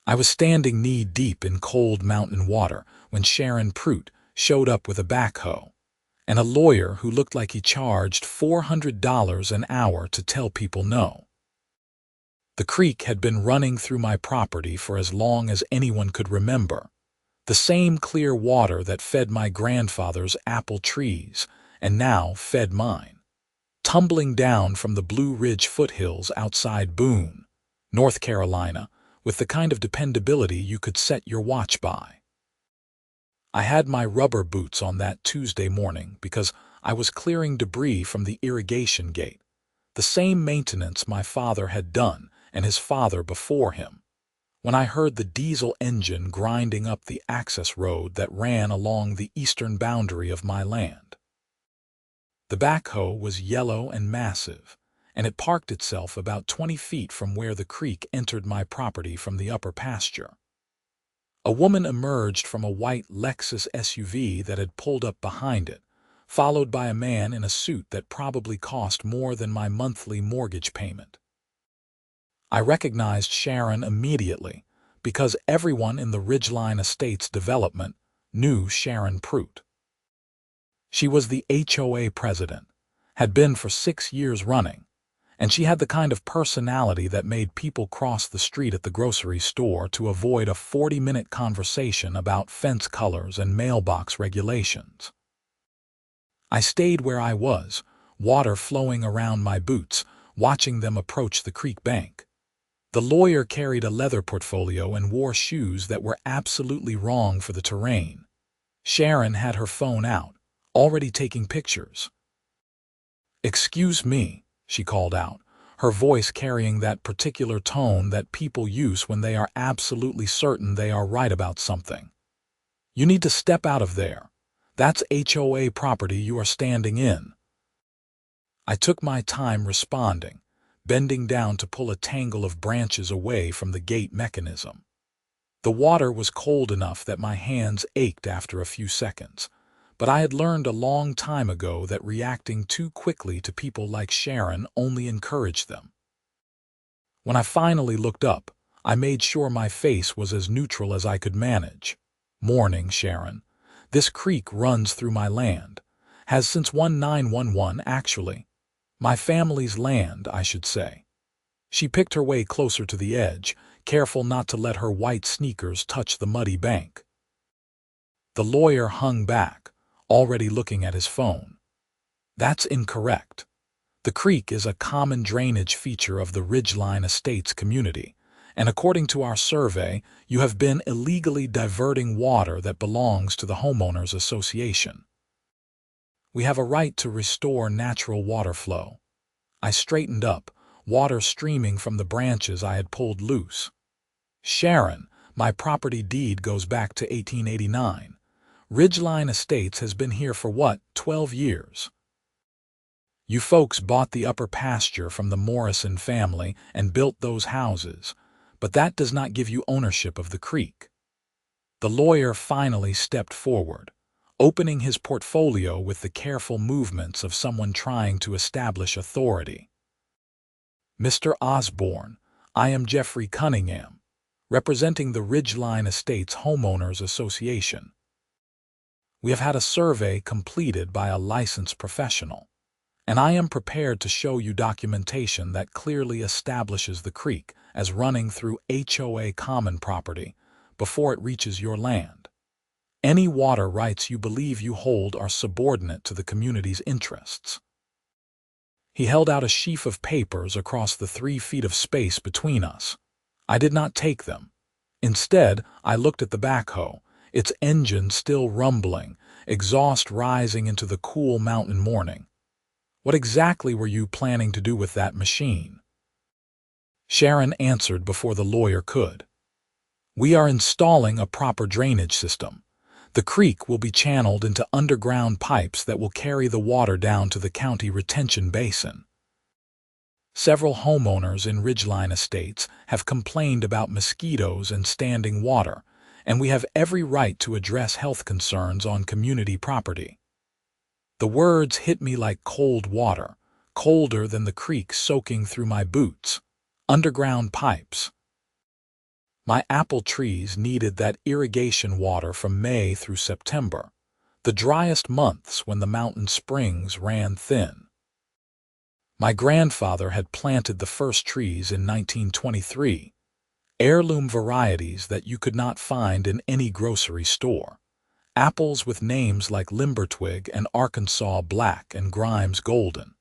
I was standing knee-deep in cold mountain water when Sharon Pruitt showed up with a backhoe, and a lawyer who looked like he charged $400 an hour to tell people no. The creek had been running through my property for as long as anyone could remember, the same clear water that fed my grandfather's apple trees and now fed mine, tumbling down from the Blue Ridge foothills outside Boone, North Carolina, with the kind of dependability you could set your watch by. I had my rubber boots on that Tuesday morning because I was clearing debris from the irrigation gate, the same maintenance my father had done and his father before him, when I heard the diesel engine grinding up the access road that ran along the eastern boundary of my land. The backhoe was yellow and massive, and it parked itself about 20 feet from where the creek entered my property from the upper pasture. A woman emerged from a white Lexus SUV that had pulled up behind it, followed by a man in a suit that probably cost more than my monthly mortgage payment. I recognized Sharon immediately because everyone in the Ridgeline Estates development knew Sharon Pruitt. She was the HOA president, had been for 6 years running, and she had the kind of personality that made people cross the street at the grocery store to avoid a 40-minute conversation about fence colors and mailbox regulations. I stayed where I was, water flowing around my boots, watching them approach the creek bank. The lawyer carried a leather portfolio and wore shoes that were absolutely wrong for the terrain. Sharon had her phone out, already taking pictures. "Excuse me," she called out, her voice carrying that particular tone that people use when they are absolutely certain they are right about something. "You need to step out of there. That's HOA property you are standing in." I took my time responding, bending down to pull a tangle of branches away from the gate mechanism. The water was cold enough that my hands ached after a few seconds, but I had learned a long time ago that reacting too quickly to people like Sharon only encouraged them. When I finally looked up, I made sure my face was as neutral as I could manage. "Morning, Sharon. This creek runs through my land. Has since 1911, actually. My family's land, I should say." She picked her way closer to the edge, careful not to let her white sneakers touch the muddy bank. The lawyer hung back, already looking at his phone. "That's incorrect. The creek is a common drainage feature of the Ridgeline Estates community, and according to our survey, you have been illegally diverting water that belongs to the homeowners association. We have a right to restore natural water flow." I straightened up, water streaming from the branches I had pulled loose. "Sharon, my property deed goes back to 1889. Ridgeline Estates has been here for what, 12 years? You folks bought the upper pasture from the Morrison family and built those houses, but that does not give you ownership of the creek." The lawyer finally stepped forward, opening his portfolio with the careful movements of someone trying to establish authority. "Mr. Osborne, I am Jeffrey Cunningham, representing the Ridgeline Estates Homeowners Association. We have had a survey completed by a licensed professional, and I am prepared to show you documentation that clearly establishes the creek as running through HOA common property before it reaches your land. Any water rights you believe you hold are subordinate to the community's interests." He held out a sheaf of papers across the 3 feet of space between us. I did not take them. Instead, I looked at the backhoe, its engine still rumbling, exhaust rising into the cool mountain morning. "What exactly were you planning to do with that machine?" Sharon answered before the lawyer could. "We are installing a proper drainage system. The creek will be channeled into underground pipes that will carry the water down to the county retention basin. Several homeowners in Ridgeline Estates have complained about mosquitoes and standing water, and we have every right to address health concerns on community property." The words hit me like cold water, colder than the creek soaking through my boots. Underground pipes. My apple trees needed that irrigation water from May through September, the driest months when the mountain springs ran thin. My grandfather had planted the first trees in 1923, heirloom varieties that you could not find in any grocery store. Apples with names like Limbertwig and Arkansas Black and Grimes Golden.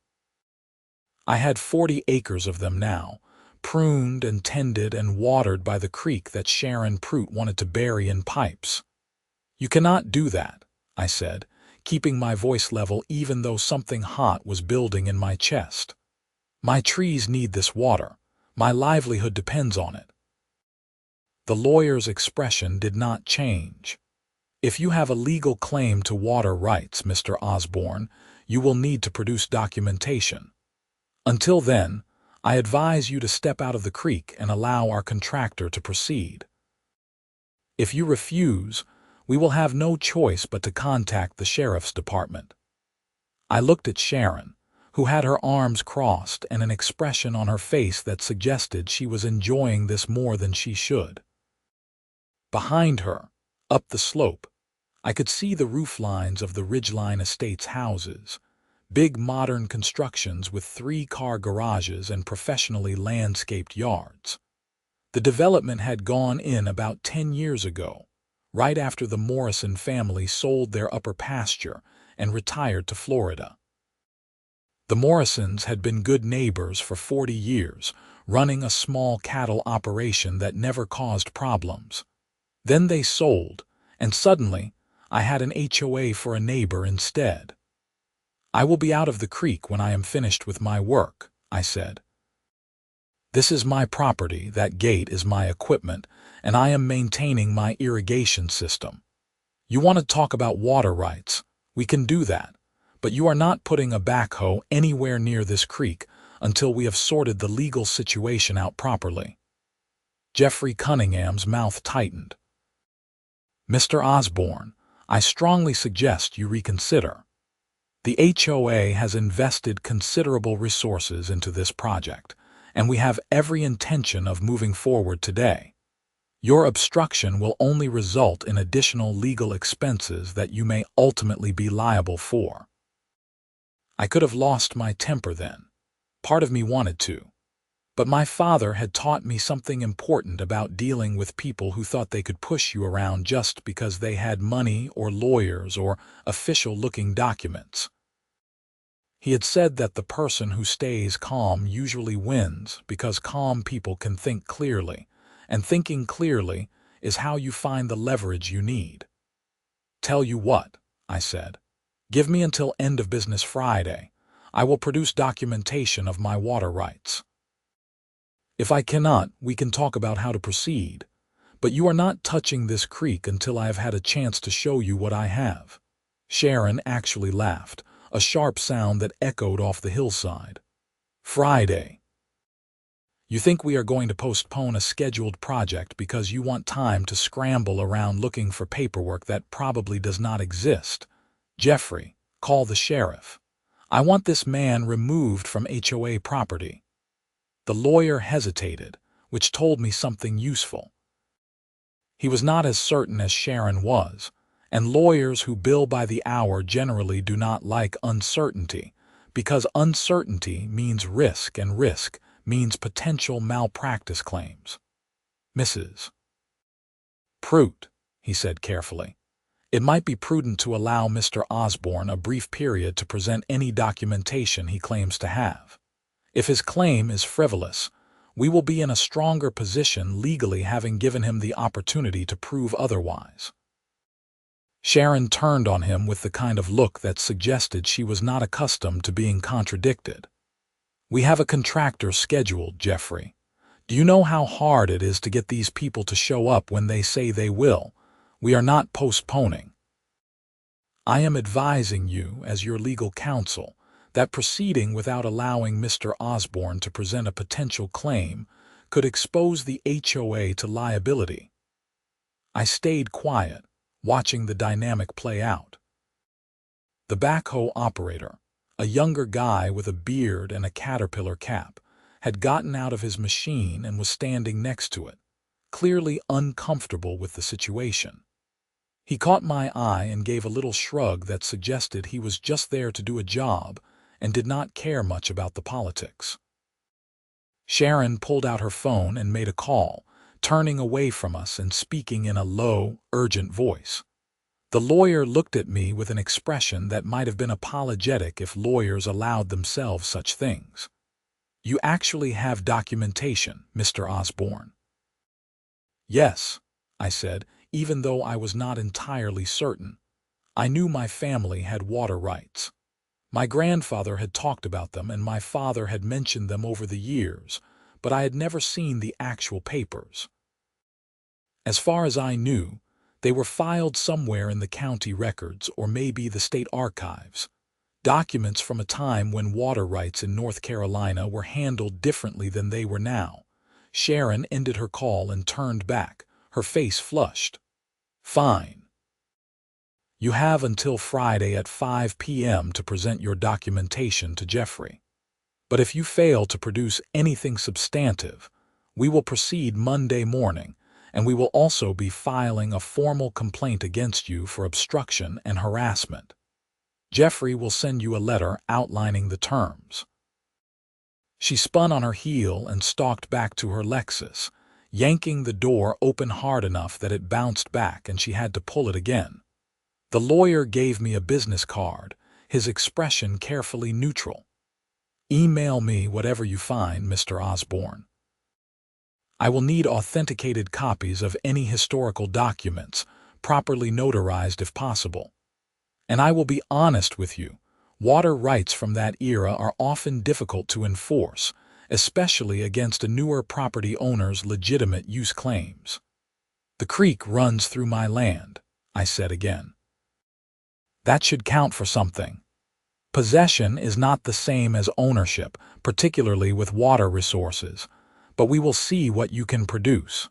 I had 40 acres of them now, pruned and tended and watered by the creek that Sharon Prout wanted to bury in pipes. "You cannot do that," I said, keeping my voice level even though something hot was building in my chest. "My trees need this water. My livelihood depends on it." The lawyer's expression did not change. "If you have a legal claim to water rights, Mr. Osborne, you will need to produce documentation. Until then, I advise you to step out of the creek and allow our contractor to proceed. If you refuse, we will have no choice but to contact the sheriff's department." I looked at Sharon, who had her arms crossed and an expression on her face that suggested she was enjoying this more than she should. Behind her, up the slope, I could see the roof lines of the Ridgeline Estates houses, big modern constructions with 3-car garages and professionally landscaped yards. The development had gone in about 10 years ago, right after the Morrison family sold their upper pasture and retired to Florida. The Morrisons had been good neighbors for 40 years, running a small cattle operation that never caused problems. Then they sold, and suddenly, I had an HOA for a neighbor instead. "I will be out of the creek when I am finished with my work," I said. "This is my property, that gate is my equipment, and I am maintaining my irrigation system. You want to talk about water rights, we can do that, but you are not putting a backhoe anywhere near this creek until we have sorted the legal situation out properly." Jeffrey Cunningham's mouth tightened. "Mr. Osborne, I strongly suggest you reconsider. The HOA has invested considerable resources into this project, and we have every intention of moving forward today. Your obstruction will only result in additional legal expenses that you may ultimately be liable for." I could have lost my temper then. Part of me wanted to. But my father had taught me something important about dealing with people who thought they could push you around just because they had money or lawyers or official-looking documents. He had said that the person who stays calm usually wins because calm people can think clearly, and thinking clearly is how you find the leverage you need. "Tell you what," I said. "Give me until end of business Friday. I will produce documentation of my water rights. If I cannot, we can talk about how to proceed, but you are not touching this creek until I have had a chance to show you what I have." Sharon actually laughed, a sharp sound that echoed off the hillside. "Friday. You think we are going to postpone a scheduled project because you want time to scramble around looking for paperwork that probably does not exist? Jeffrey, call the sheriff. I want this man removed from HOA property." The lawyer hesitated, which told me something useful. He was not as certain as Sharon was, and lawyers who bill by the hour generally do not like uncertainty, because uncertainty means risk, and risk means potential malpractice claims. "Mrs. Prout," he said carefully, "it might be prudent to allow Mr. Osborne a brief period to present any documentation he claims to have. If his claim is frivolous, we will be in a stronger position legally having given him the opportunity to prove otherwise." Sharon turned on him with the kind of look that suggested she was not accustomed to being contradicted. "We have a contractor scheduled, Jeffrey. Do you know how hard it is to get these people to show up when they say they will? We are not postponing. I am advising you, as your legal counsel, that proceeding without allowing Mr. Osborne to present a potential claim could expose the HOA to liability." I stayed quiet, watching the dynamic play out. The backhoe operator, a younger guy with a beard and a caterpillar cap, had gotten out of his machine and was standing next to it, clearly uncomfortable with the situation. He caught my eye and gave a little shrug that suggested he was just there to do a job and did not care much about the politics. Sharon pulled out her phone and made a call, turning away from us and speaking in a low, urgent voice. The lawyer looked at me with an expression that might have been apologetic if lawyers allowed themselves such things. "You actually have documentation, Mr. Osborne?" "Yes," I said, even though I was not entirely certain. I knew my family had water rights. My grandfather had talked about them and my father had mentioned them over the years, but I had never seen the actual papers. As far as I knew, they were filed somewhere in the county records or maybe the state archives, documents from a time when water rights in North Carolina were handled differently than they were now. Sharon ended her call and turned back, her face flushed. "Fine. You have until Friday at 5 p.m. to present your documentation to Jeffrey. But if you fail to produce anything substantive, we will proceed Monday morning, and we will also be filing a formal complaint against you for obstruction and harassment. Jeffrey will send you a letter outlining the terms." She spun on her heel and stalked back to her Lexus, yanking the door open hard enough that it bounced back and she had to pull it again. The lawyer gave me a business card, his expression carefully neutral. "Email me whatever you find, Mr. Osborne. I will need authenticated copies of any historical documents, properly notarized if possible. And I will be honest with you, water rights from that era are often difficult to enforce, especially against a newer property owner's legitimate use claims." "The creek runs through my land," I said again. "That should count for something. Possession is not the same as ownership, particularly with water resources, but we will see what you can produce."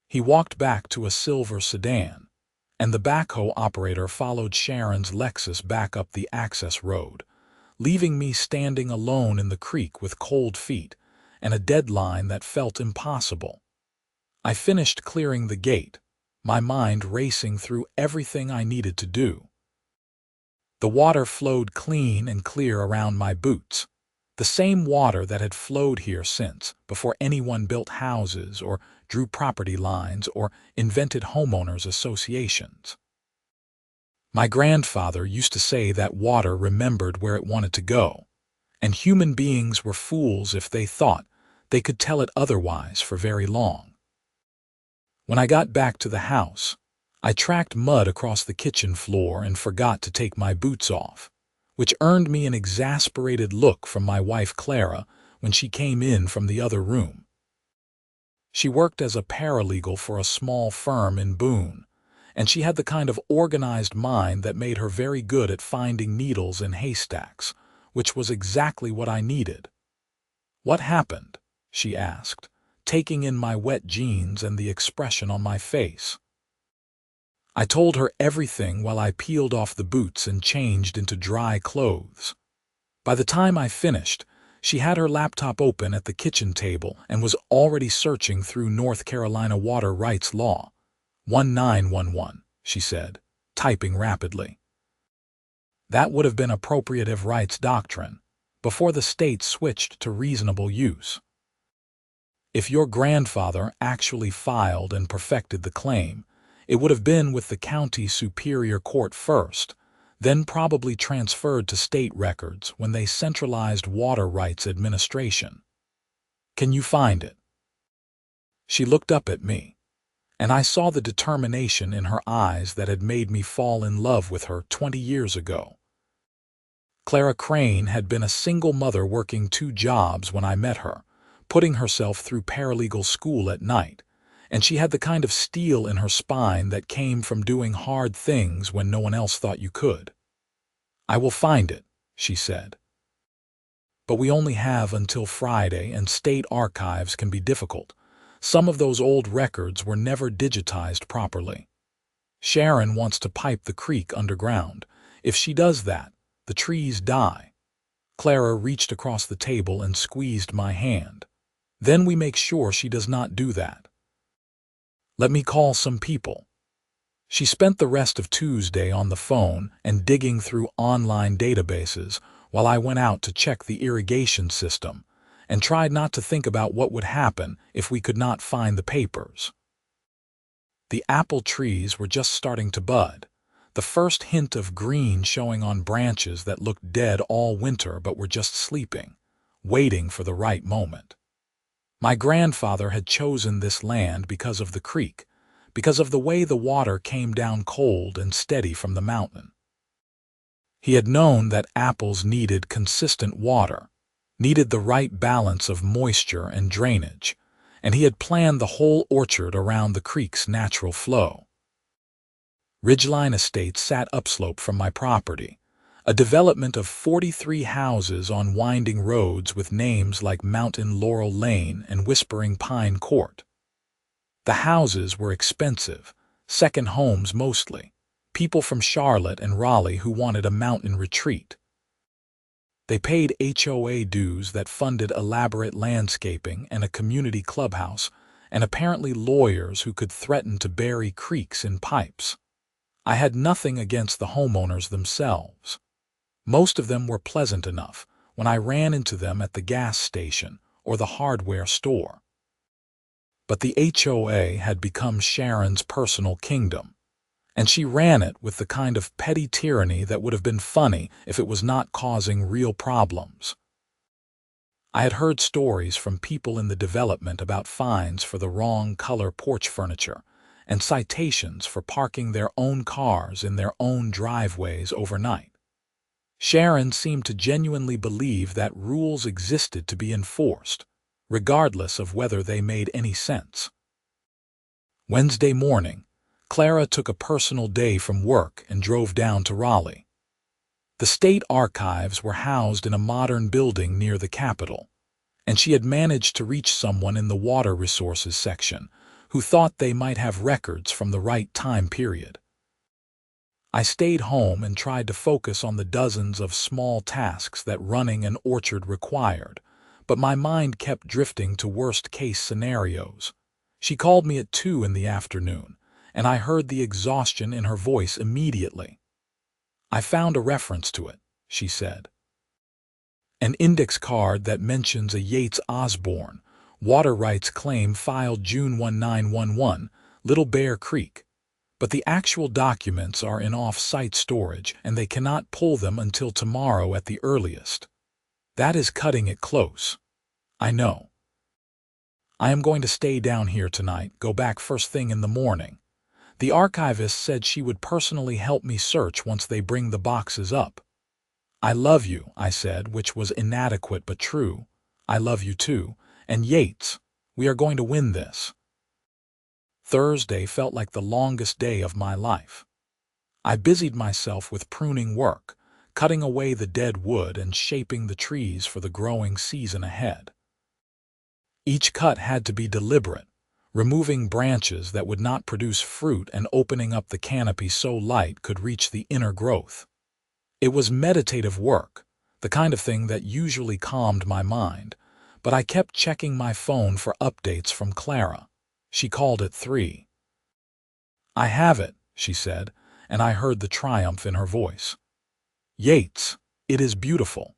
He walked back to a silver sedan, and the backhoe operator followed Sharon's Lexus back up the access road, leaving me standing alone in the creek with cold feet and a deadline that felt impossible. I finished clearing the gate, my mind racing through everything I needed to do. The water flowed clean and clear around my boots, the same water that had flowed here since before anyone built houses or drew property lines or invented homeowners associations. My grandfather used to say that water remembered where it wanted to go, and human beings were fools if they thought they could tell it otherwise for very long. When I got back to the house, I tracked mud across the kitchen floor and forgot to take my boots off, which earned me an exasperated look from my wife Clara when she came in from the other room. She worked as a paralegal for a small firm in Boone, and she had the kind of organized mind that made her very good at finding needles in haystacks, which was exactly what I needed. "What happened?" she asked, taking in my wet jeans and the expression on my face. I told her everything while I peeled off the boots and changed into dry clothes. By the time I finished, she had her laptop open at the kitchen table and was already searching through North Carolina water rights law. 1911, she said, typing rapidly. That would have been appropriative rights doctrine, before the state switched to reasonable use. If your grandfather actually filed and perfected the claim, it would have been with the county superior court first, then probably transferred to state records when they centralized water rights administration. Can you find it? She looked up at me, and I saw the determination in her eyes that had made me fall in love with her 20 years ago. Clara Crane had been a single mother working 2 jobs when I met her, putting herself through paralegal school at night, and she had the kind of steel in her spine that came from doing hard things when no one else thought you could. "I will find it," she said. "But we only have until Friday, and state archives can be difficult. Some of those old records were never digitized properly. Sharon wants to pipe the creek underground. If she does that, the trees die." Clara reached across the table and squeezed my hand. "Then we make sure she does not do that. Let me call some people." She spent the rest of Tuesday on the phone and digging through online databases while I went out to check the irrigation system and tried not to think about what would happen if we could not find the papers. The apple trees were just starting to bud, the first hint of green showing on branches that looked dead all winter but were just sleeping, waiting for the right moment. My grandfather had chosen this land because of the creek, because of the way the water came down cold and steady from the mountain. He had known that apples needed consistent water, needed the right balance of moisture and drainage, and he had planned the whole orchard around the creek's natural flow. Ridgeline Estate sat upslope from my property, a development of 43 houses on winding roads with names like Mountain Laurel Lane and Whispering Pine Court. The houses were expensive, second homes mostly, people from Charlotte and Raleigh who wanted a mountain retreat. They paid HOA dues that funded elaborate landscaping and a community clubhouse, and apparently lawyers who could threaten to bury creeks in pipes. I had nothing against the homeowners themselves. Most of them were pleasant enough when I ran into them at the gas station or the hardware store. But the HOA had become Sharon's personal kingdom, and she ran it with the kind of petty tyranny that would have been funny if it was not causing real problems. I had heard stories from people in the development about fines for the wrong color porch furniture and citations for parking their own cars in their own driveways overnight. Sharon seemed to genuinely believe that rules existed to be enforced, regardless of whether they made any sense. Wednesday morning, Clara took a personal day from work and drove down to Raleigh. The state archives were housed in a modern building near the Capitol, and she had managed to reach someone in the water resources section who thought they might have records from the right time period. I stayed home and tried to focus on the dozens of small tasks that running an orchard required, but my mind kept drifting to worst-case scenarios. She called me at 2 in the afternoon, and I heard the exhaustion in her voice immediately. "I found a reference to it," she said. "An index card that mentions a Yates Osborne water rights claim filed June 1911, Little Bear Creek. But the actual documents are in off-site storage and they cannot pull them until tomorrow at the earliest. That is cutting it close. I know. I am going to stay down here tonight, go back first thing in the morning. The archivist said she would personally help me search once they bring the boxes up." "I love you," I said, which was inadequate but true. "I love you too. And Yates, we are going to win this." Thursday felt like the longest day of my life. I busied myself with pruning work, cutting away the dead wood and shaping the trees for the growing season ahead. Each cut had to be deliberate, removing branches that would not produce fruit and opening up the canopy so light could reach the inner growth. It was meditative work, the kind of thing that usually calmed my mind, but I kept checking my phone for updates from Clara. She called at 3. "I have it," she said, and I heard the triumph in her voice. "Yates, it is beautiful.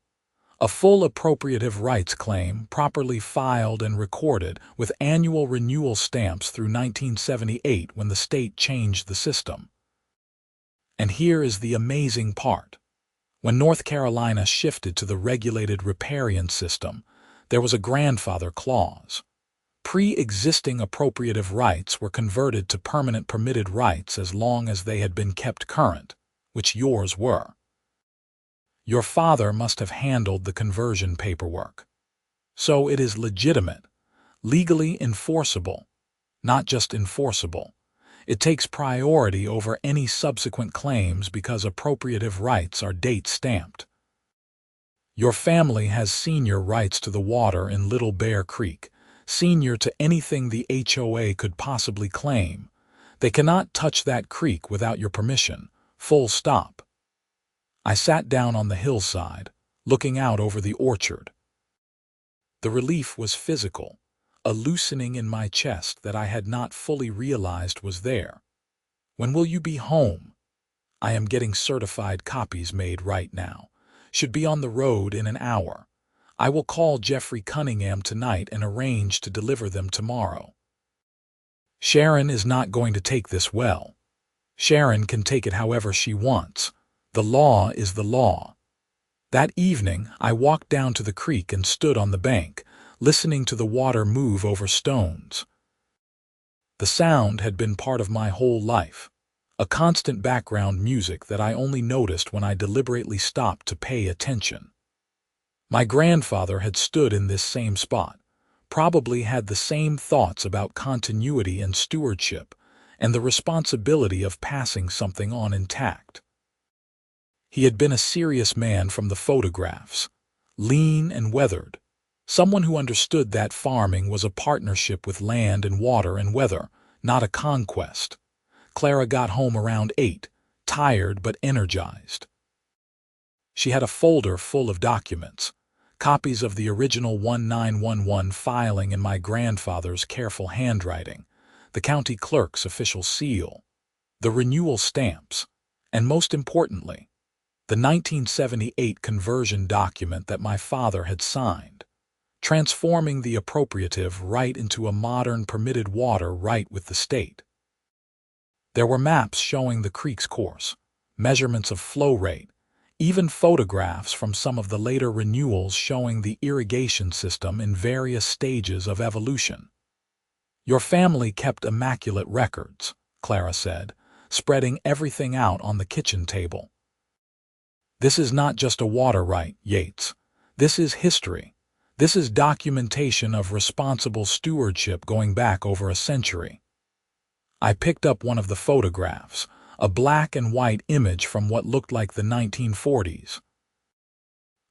A full appropriative rights claim, properly filed and recorded, with annual renewal stamps through 1978 when the state changed the system. And here is the amazing part. When North Carolina shifted to the regulated riparian system, there was a grandfather clause. Pre-existing appropriative rights were converted to permanent permitted rights as long as they had been kept current, which yours were. Your father must have handled the conversion paperwork. So it is legitimate, legally enforceable, not just enforceable. It takes priority over any subsequent claims because appropriative rights are date-stamped. Your family has senior rights to the water in Little Bear Creek, senior to anything the HOA could possibly claim. They cannot touch that creek without your permission, full stop." I sat down on the hillside, looking out over the orchard. The relief was physical, a loosening in my chest that I had not fully realized was there. "When will you be home?" "I am getting certified copies made right now. Should be on the road in an hour. I will call Jeffrey Cunningham tonight and arrange to deliver them tomorrow." Sharon is not going to take this well. Sharon can take it however she wants. The law is the law. That evening, I walked down to the creek and stood on the bank, listening to the water move over stones. The sound had been part of my whole life, a constant background music that I only noticed when I deliberately stopped to pay attention. My grandfather had stood in this same spot, probably had the same thoughts about continuity and stewardship, and the responsibility of passing something on intact. He had been a serious man from the photographs, lean and weathered, someone who understood that farming was a partnership with land and water and weather, not a conquest. Clara got home around 8, tired but energized. She had a folder full of documents, copies of the original 1911 filing in my grandfather's careful handwriting, the county clerk's official seal, the renewal stamps, and most importantly, the 1978 conversion document that my father had signed, transforming the appropriative right into a modern permitted water right with the state. There were maps showing the creek's course, measurements of flow rate, even photographs from some of the later renewals showing the irrigation system in various stages of evolution. "Your family kept immaculate records," Clara said, spreading everything out on the kitchen table. "This is not just a water right, Yates. This is history. This is documentation of responsible stewardship going back over a century." I picked up one of the photographs, a black and white image from what looked like the 1940s.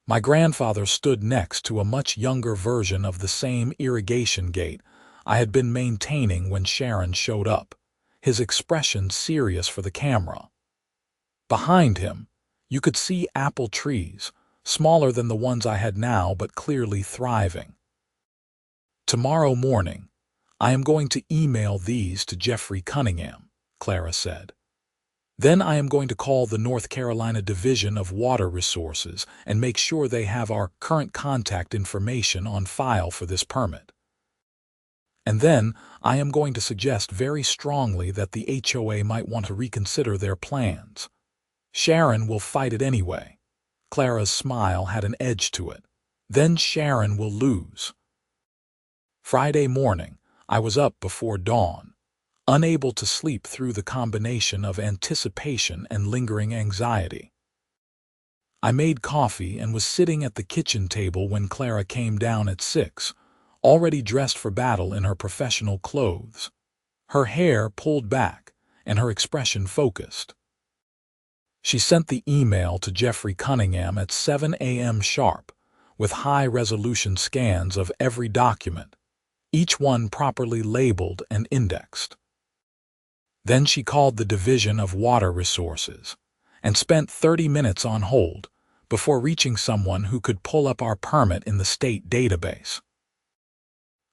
My grandfather stood next to a much younger version of the same irrigation gate I had been maintaining when Sharon showed up, his expression serious for the camera. Behind him, you could see apple trees, smaller than the ones I had now but clearly thriving. "Tomorrow morning, I am going to email these to Jeffrey Cunningham," Clara said. "Then I am going to call the North Carolina Division of Water Resources and make sure they have our current contact information on file for this permit. And then I am going to suggest very strongly that the HOA might want to reconsider their plans. Sharon will fight it anyway." Clara's smile had an edge to it. "Then Sharon will lose." Friday morning, I was up before dawn, unable to sleep through the combination of anticipation and lingering anxiety. I made coffee and was sitting at the kitchen table when Clara came down at 6, already dressed for battle in her professional clothes, her hair pulled back and her expression focused. She sent the email to Jeffrey Cunningham at 7 a.m. sharp, with high-resolution scans of every document, each one properly labeled and indexed. Then she called the Division of Water Resources and spent 30 minutes on hold before reaching someone who could pull up our permit in the state database.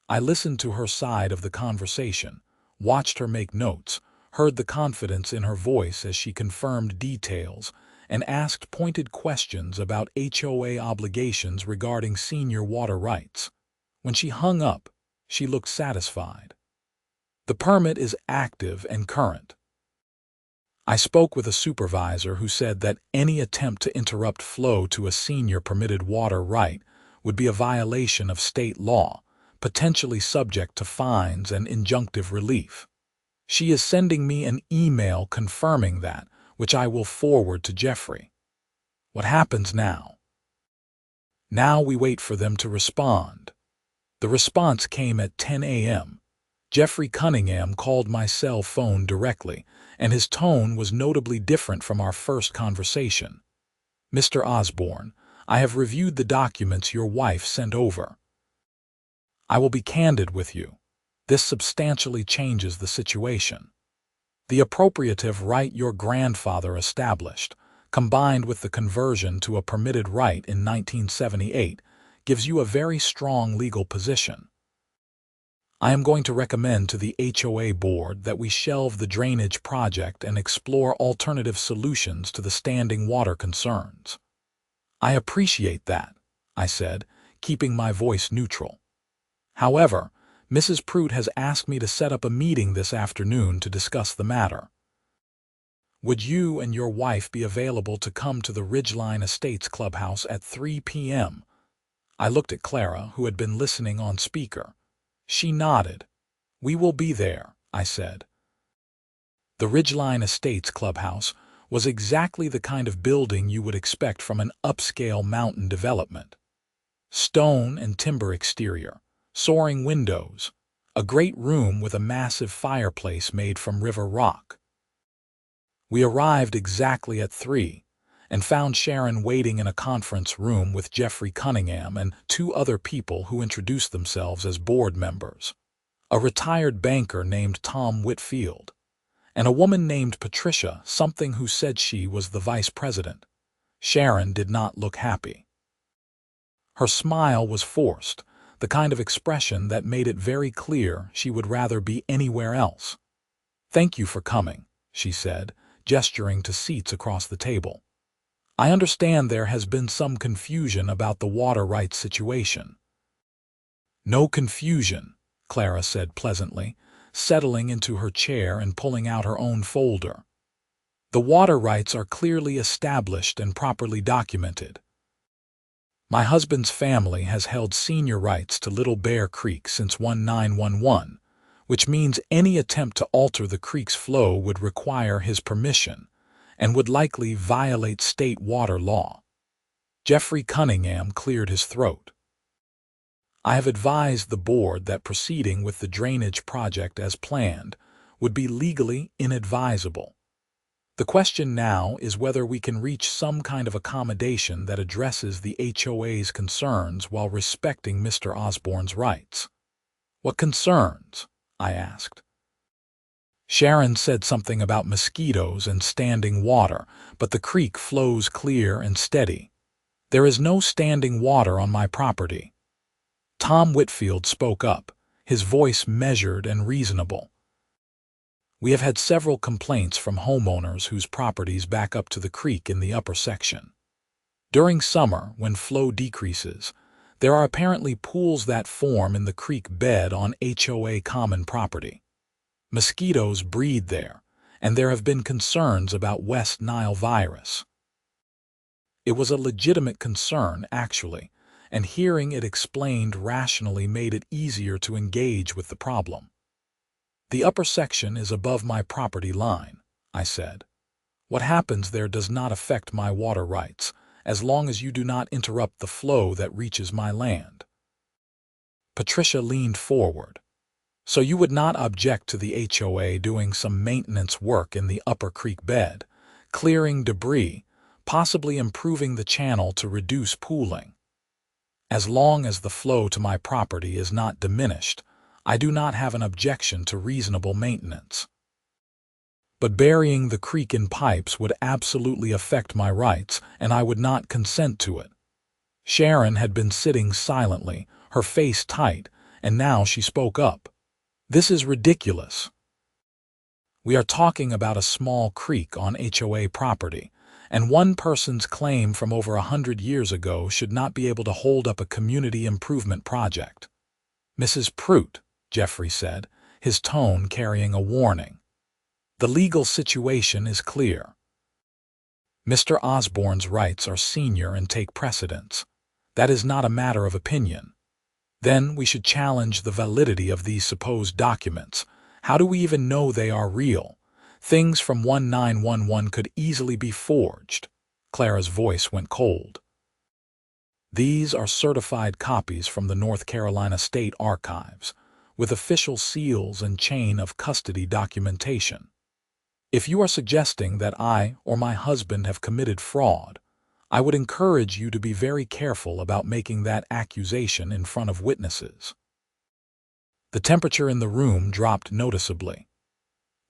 I listened to her side of the conversation, watched her make notes, heard the confidence in her voice as she confirmed details, and asked pointed questions about HOA obligations regarding senior water rights. When she hung up, she looked satisfied. "The permit is active and current." I spoke with a supervisor who said that any attempt to interrupt flow to a senior permitted water right would be a violation of state law, potentially subject to fines and injunctive relief. She is sending me an email confirming that, which I will forward to Jeffrey. What happens now? Now we wait for them to respond. The response came at 10 a.m. Jeffrey Cunningham called my cell phone directly, and his tone was notably different from our first conversation. "Mr. Osborne, I have reviewed the documents your wife sent over. I will be candid with you. This substantially changes the situation. The appropriative right your grandfather established, combined with the conversion to a permitted right in 1978, gives you a very strong legal position. I am going to recommend to the HOA board that we shelve the drainage project and explore alternative solutions to the standing water concerns." "I appreciate that," I said, keeping my voice neutral. "However, Mrs. Pruitt has asked me to set up a meeting this afternoon to discuss the matter. Would you and your wife be available to come to the Ridgeline Estates clubhouse at 3 p.m.? I looked at Clara, who had been listening on speaker. She nodded. "We will be there," I said. The Ridgeline Estates clubhouse was exactly the kind of building you would expect from an upscale mountain development. Stone and timber exterior, soaring windows, a great room with a massive fireplace made from river rock. We arrived exactly at 3 and found Sharon waiting in a conference room with Jeffrey Cunningham and 2 other people who introduced themselves as board members. A retired banker named Tom Whitfield, and a woman named Patricia, something who said she was the vice president. Sharon did not look happy. Her smile was forced, the kind of expression that made it very clear she would rather be anywhere else. "Thank you for coming," she said, gesturing to seats across the table. "I understand there has been some confusion about the water rights situation." "No confusion," Clara said pleasantly, settling into her chair and pulling out her own folder. "The water rights are clearly established and properly documented. My husband's family has held senior rights to Little Bear Creek since 1911, which means any attempt to alter the creek's flow would require his permission and would likely violate state water law." Jeffrey Cunningham cleared his throat. "I have advised the board that proceeding with the drainage project as planned would be legally inadvisable. The question now is whether we can reach some kind of accommodation that addresses the HOA's concerns while respecting Mr. Osborne's rights." "What concerns?" I asked. "Sharon said something about mosquitoes and standing water, but the creek flows clear and steady. There is no standing water on my property." Tom Whitfield spoke up, his voice measured and reasonable. "We have had several complaints from homeowners whose properties back up to the creek in the upper section. During summer, when flow decreases, there are apparently pools that form in the creek bed on HOA common property. Mosquitoes breed there, and there have been concerns about West Nile virus." It was a legitimate concern, actually, and hearing it explained rationally made it easier to engage with the problem. "The upper section is above my property line," I said. "What happens there does not affect my water rights, as long as you do not interrupt the flow that reaches my land." Patricia leaned forward. "So you would not object to the HOA doing some maintenance work in the upper creek bed, clearing debris, possibly improving the channel to reduce pooling? As long as the flow to my property is not diminished, I do not have an objection to reasonable maintenance. But burying the creek in pipes would absolutely affect my rights, and I would not consent to it." Sharon had been sitting silently, her face tight, and now she spoke up. "This is ridiculous. We are talking about a small creek on HOA property, and one person's claim from over 100 years ago should not be able to hold up a community improvement project." "Mrs. Pruitt," Jeffrey said, his tone carrying a warning, "the legal situation is clear. Mr. Osborne's rights are senior and take precedence. That is not a matter of opinion. Then we should challenge the validity of these supposed documents. How do we even know they are real? Things from 1911 could easily be forged." Clara's voice went cold. "These are certified copies from the North Carolina State Archives, with official seals and chain of custody documentation. If you are suggesting that I or my husband have committed fraud, I would encourage you to be very careful about making that accusation in front of witnesses." The temperature in the room dropped noticeably.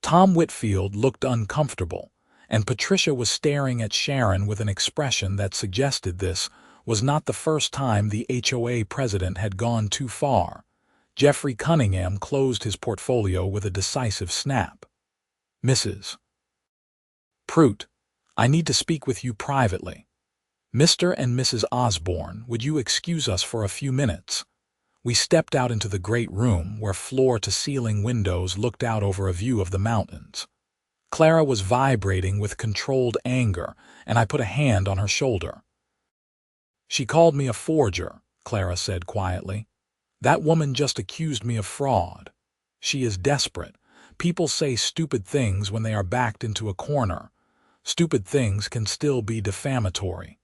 Tom Whitfield looked uncomfortable, and Patricia was staring at Sharon with an expression that suggested this was not the first time the HOA president had gone too far. Jeffrey Cunningham closed his portfolio with a decisive snap. "Mrs. Pruitt, I need to speak with you privately. Mr. and Mrs. Osborne, would you excuse us for a few minutes?" We stepped out into the great room where floor-to-ceiling windows looked out over a view of the mountains. Clara was vibrating with controlled anger, and I put a hand on her shoulder. "She called me a forger," Clara said quietly. "That woman just accused me of fraud. She is desperate. People say stupid things when they are backed into a corner. Stupid things can still be defamatory."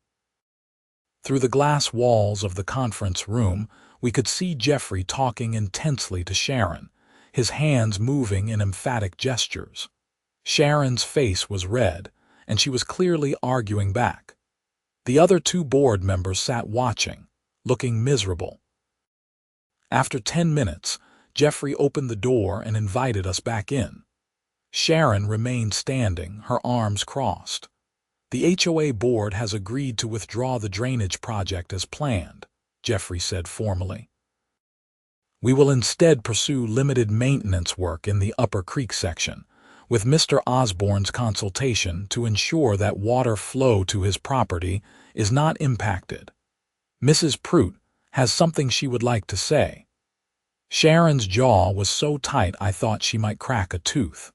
Through the glass walls of the conference room, we could see Jeffrey talking intensely to Sharon, his hands moving in emphatic gestures. Sharon's face was red, and she was clearly arguing back. The other two board members sat watching, looking miserable. After 10 minutes, Jeffrey opened the door and invited us back in. Sharon remained standing, her arms crossed. "The HOA board has agreed to withdraw the drainage project as planned," Jeffrey said formally. "We will instead pursue limited maintenance work in the Upper Creek section, with Mr. Osborne's consultation to ensure that water flow to his property is not impacted. Mrs. Pruitt has something she would like to say." Sharon's jaw was so tight I thought she might crack a tooth.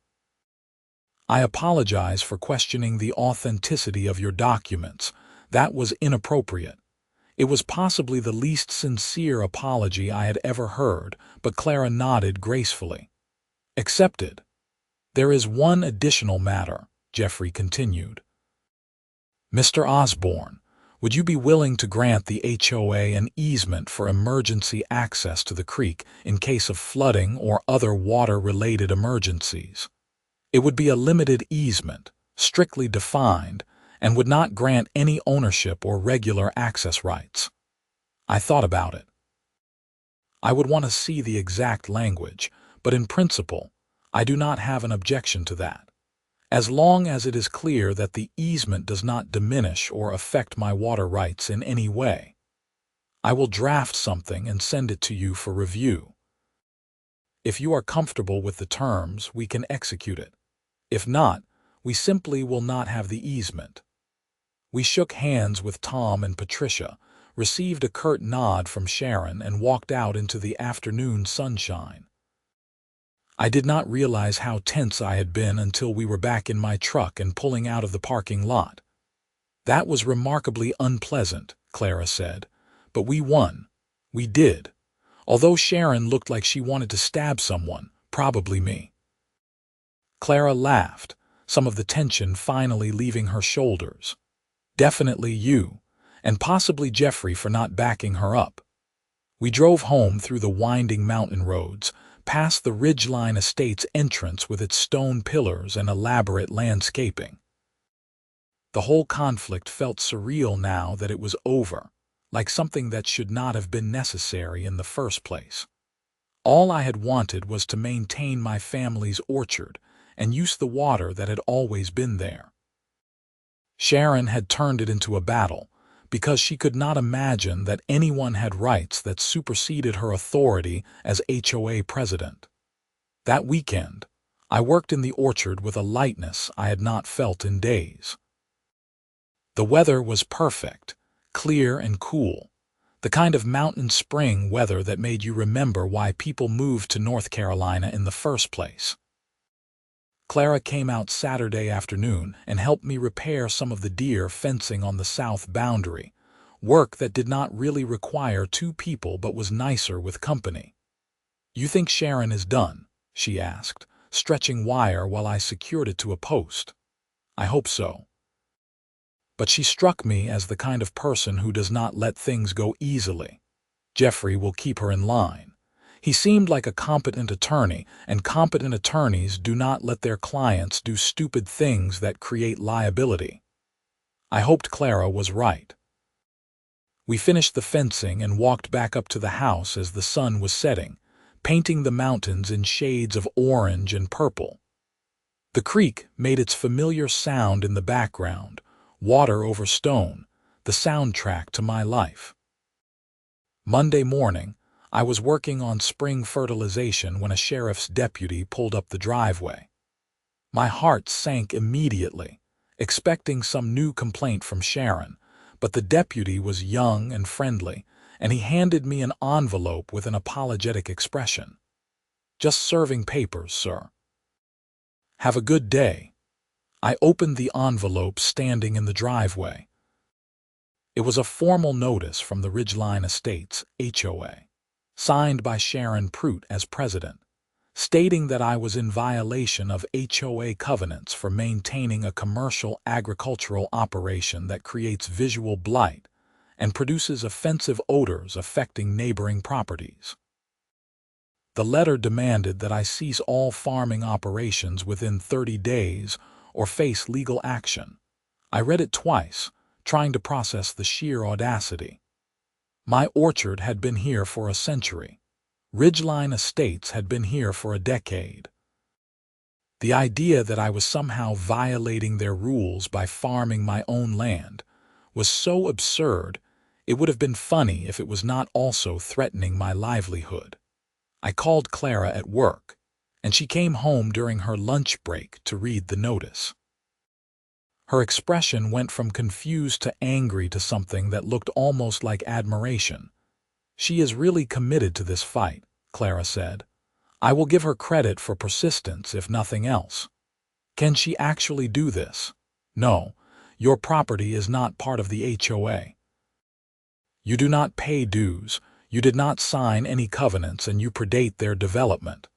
"I apologize for questioning the authenticity of your documents. That was inappropriate." It was possibly the least sincere apology I had ever heard, but Clara nodded gracefully. "Accepted. There is one additional matter," Jeffrey continued. "Mr. Osborne, would you be willing to grant the HOA an easement for emergency access to the creek in case of flooding or other water-related emergencies? It would be a limited easement, strictly defined, and would not grant any ownership or regular access rights." I thought about it. I would want to see the exact language, but in principle, I do not have an objection to that, as long as it is clear that the easement does not diminish or affect my water rights in any way. I will draft something and send it to you for review. If you are comfortable with the terms, we can execute it. If not, we simply will not have the easement. We shook hands with Tom and Patricia, received a curt nod from Sharon, and walked out into the afternoon sunshine. I did not realize how tense I had been until we were back in my truck and pulling out of the parking lot. "That was remarkably unpleasant," Clara said, "but we won. We did. Although Sharon looked like she wanted to stab someone, probably me." Clara laughed, some of the tension finally leaving her shoulders. "Definitely you, and possibly Jeffrey for not backing her up." We drove home through the winding mountain roads, past the Ridgeline Estates entrance with its stone pillars and elaborate landscaping. The whole conflict felt surreal now that it was over, like something that should not have been necessary in the first place. All I had wanted was to maintain my family's orchard and use the water that had always been there. Sharon had turned it into a battle, because she could not imagine that anyone had rights that superseded her authority as HOA president. That weekend, I worked in the orchard with a lightness I had not felt in days. The weather was perfect, clear and cool, the kind of mountain spring weather that made you remember why people moved to North Carolina in the first place. Clara came out Saturday afternoon and helped me repair some of the deer fencing on the south boundary, work that did not really require two people but was nicer with company. "You think Sharon is done?" she asked, stretching wire while I secured it to a post. "I hope so." But she struck me as the kind of person who does not let things go easily. Jeffrey will keep her in line. He seemed like a competent attorney, and competent attorneys do not let their clients do stupid things that create liability. I hoped Clara was right. We finished the fencing and walked back up to the house as the sun was setting, painting the mountains in shades of orange and purple. The creek made its familiar sound in the background, water over stone, the soundtrack to my life. Monday morning, I was working on spring fertilization when a sheriff's deputy pulled up the driveway. My heart sank immediately, expecting some new complaint from Sharon, but the deputy was young and friendly, and he handed me an envelope with an apologetic expression. "Just serving papers, sir." "Have a good day." I opened the envelope standing in the driveway. It was a formal notice from the Ridgeline Estates, HOA, signed by Sharon Pruitt as president, stating that I was in violation of HOA covenants for maintaining a commercial agricultural operation that creates visual blight and produces offensive odors affecting neighboring properties. The letter demanded that I cease all farming operations within 30 days or face legal action. I read it twice, trying to process the sheer audacity. My orchard had been here for a century. Ridgeline Estates had been here for a decade. The idea that I was somehow violating their rules by farming my own land was so absurd, it would have been funny if it was not also threatening my livelihood. I called Clara at work, and she came home during her lunch break to read the notice. Her expression went from confused to angry to something that looked almost like admiration. "She is really committed to this fight," Clara said. "I will give her credit for persistence if nothing else." "Can she actually do this?" "No, your property is not part of the HOA. You do not pay dues, you did not sign any covenants, and you predate their development.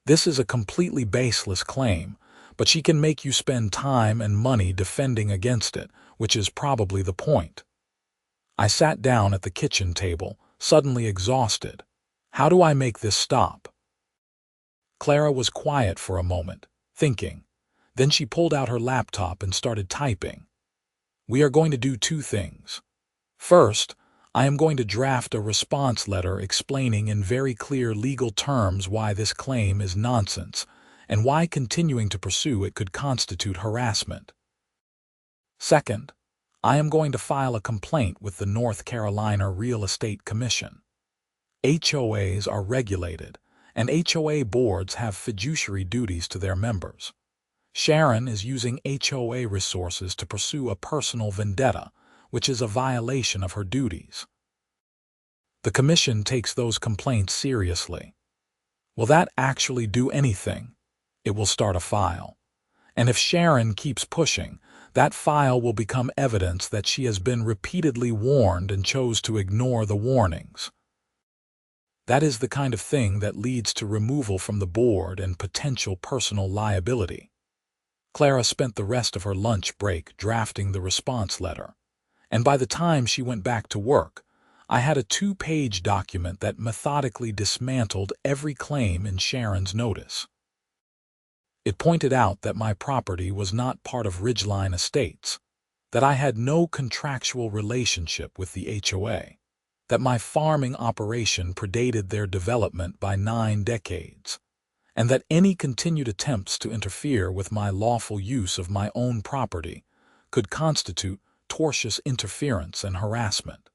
This is a completely baseless claim, but she can make you spend time and money defending against it, which is probably the point." I sat down at the kitchen table, suddenly exhausted. How do I make this stop? Clara was quiet for a moment, thinking. Then she pulled out her laptop and started typing. "We are going to do two things. First, I am going to draft a response letter explaining in very clear legal terms why this claim is nonsense and why continuing to pursue it could constitute harassment. Second, I am going to file a complaint with the North Carolina Real Estate Commission. HOAs are regulated, and HOA boards have fiduciary duties to their members. Sharon is using HOA resources to pursue a personal vendetta, which is a violation of her duties. The commission takes those complaints seriously. Will that actually do anything? It will start a file. And if Sharon keeps pushing, that file will become evidence that she has been repeatedly warned and chose to ignore the warnings. That is the kind of thing that leads to removal from the board and potential personal liability." Clara spent the rest of her lunch break drafting the response letter, and by the time she went back to work, I had a 2-page document that methodically dismantled every claim in Sharon's notice. It pointed out that my property was not part of Ridgeline Estates, that I had no contractual relationship with the HOA, that my farming operation predated their development by 9 decades, and that any continued attempts to interfere with my lawful use of my own property could constitute tortious interference and harassment.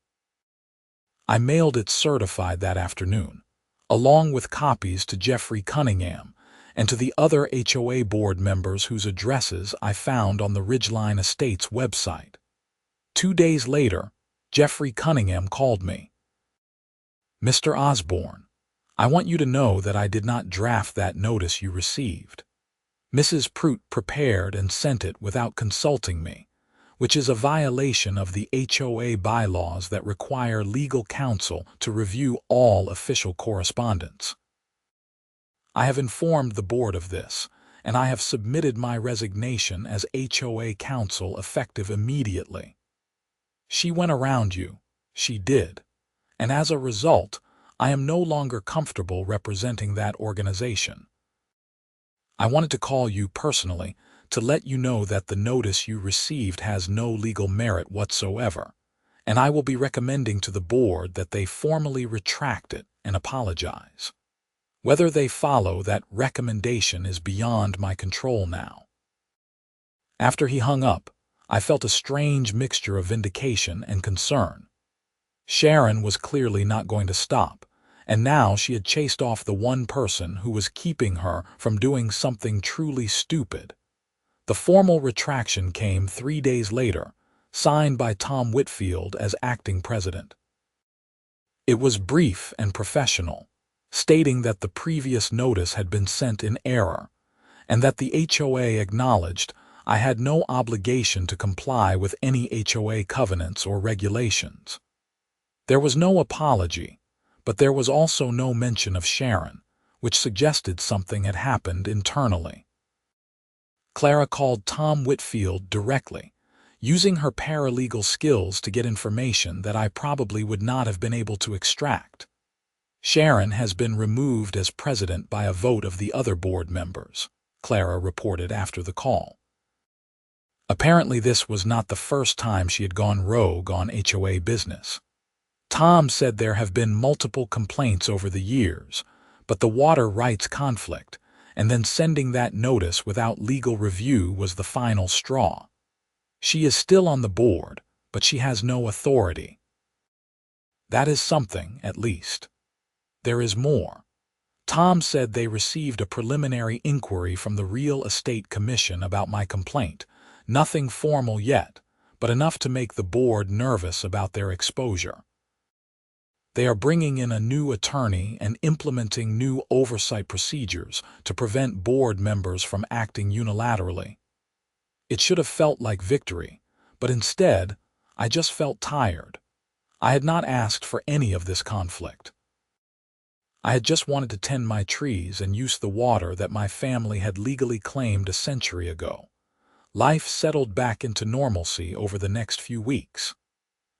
I mailed it certified that afternoon, along with copies to Jeffrey Cunningham and to the other HOA board members whose addresses I found on the Ridgeline Estates website. 2 days later, Jeffrey Cunningham called me. "Mr. Osborne, I want you to know that I did not draft that notice you received. Mrs. Pruitt prepared and sent it without consulting me, which is a violation of the HOA bylaws that require legal counsel to review all official correspondence. I have informed the board of this, and I have submitted my resignation as HOA counsel effective immediately." She went around you. She did. And as a result, I am no longer comfortable representing that organization. I wanted to call you personally to let you know that the notice you received has no legal merit whatsoever, and I will be recommending to the board that they formally retract it and apologize. Whether they follow that recommendation is beyond my control now. After he hung up, I felt a strange mixture of vindication and concern. Sharon was clearly not going to stop, and now she had chased off the one person who was keeping her from doing something truly stupid. The formal retraction came 3 days later, signed by Tom Whitfield as acting president. It was brief and professional, stating that the previous notice had been sent in error, and that the HOA acknowledged I had no obligation to comply with any HOA covenants or regulations. There was no apology, but there was also no mention of Sharon, which suggested something had happened internally. Clara called Tom Whitfield directly, using her paralegal skills to get information that I probably would not have been able to extract. Sharon has been removed as president by a vote of the other board members, Clara reported after the call. Apparently this was not the first time she had gone rogue on HOA business. Tom said there have been multiple complaints over the years, but the water rights conflict, and then sending that notice without legal review was the final straw. She is still on the board, but she has no authority. That is something, at least. There is more. Tom said they received a preliminary inquiry from the Real Estate Commission about my complaint. Nothing formal yet, but enough to make the board nervous about their exposure. They are bringing in a new attorney and implementing new oversight procedures to prevent board members from acting unilaterally. It should have felt like victory, but instead, I just felt tired. I had not asked for any of this conflict. I had just wanted to tend my trees and use the water that my family had legally claimed a century ago. Life settled back into normalcy over the next few weeks.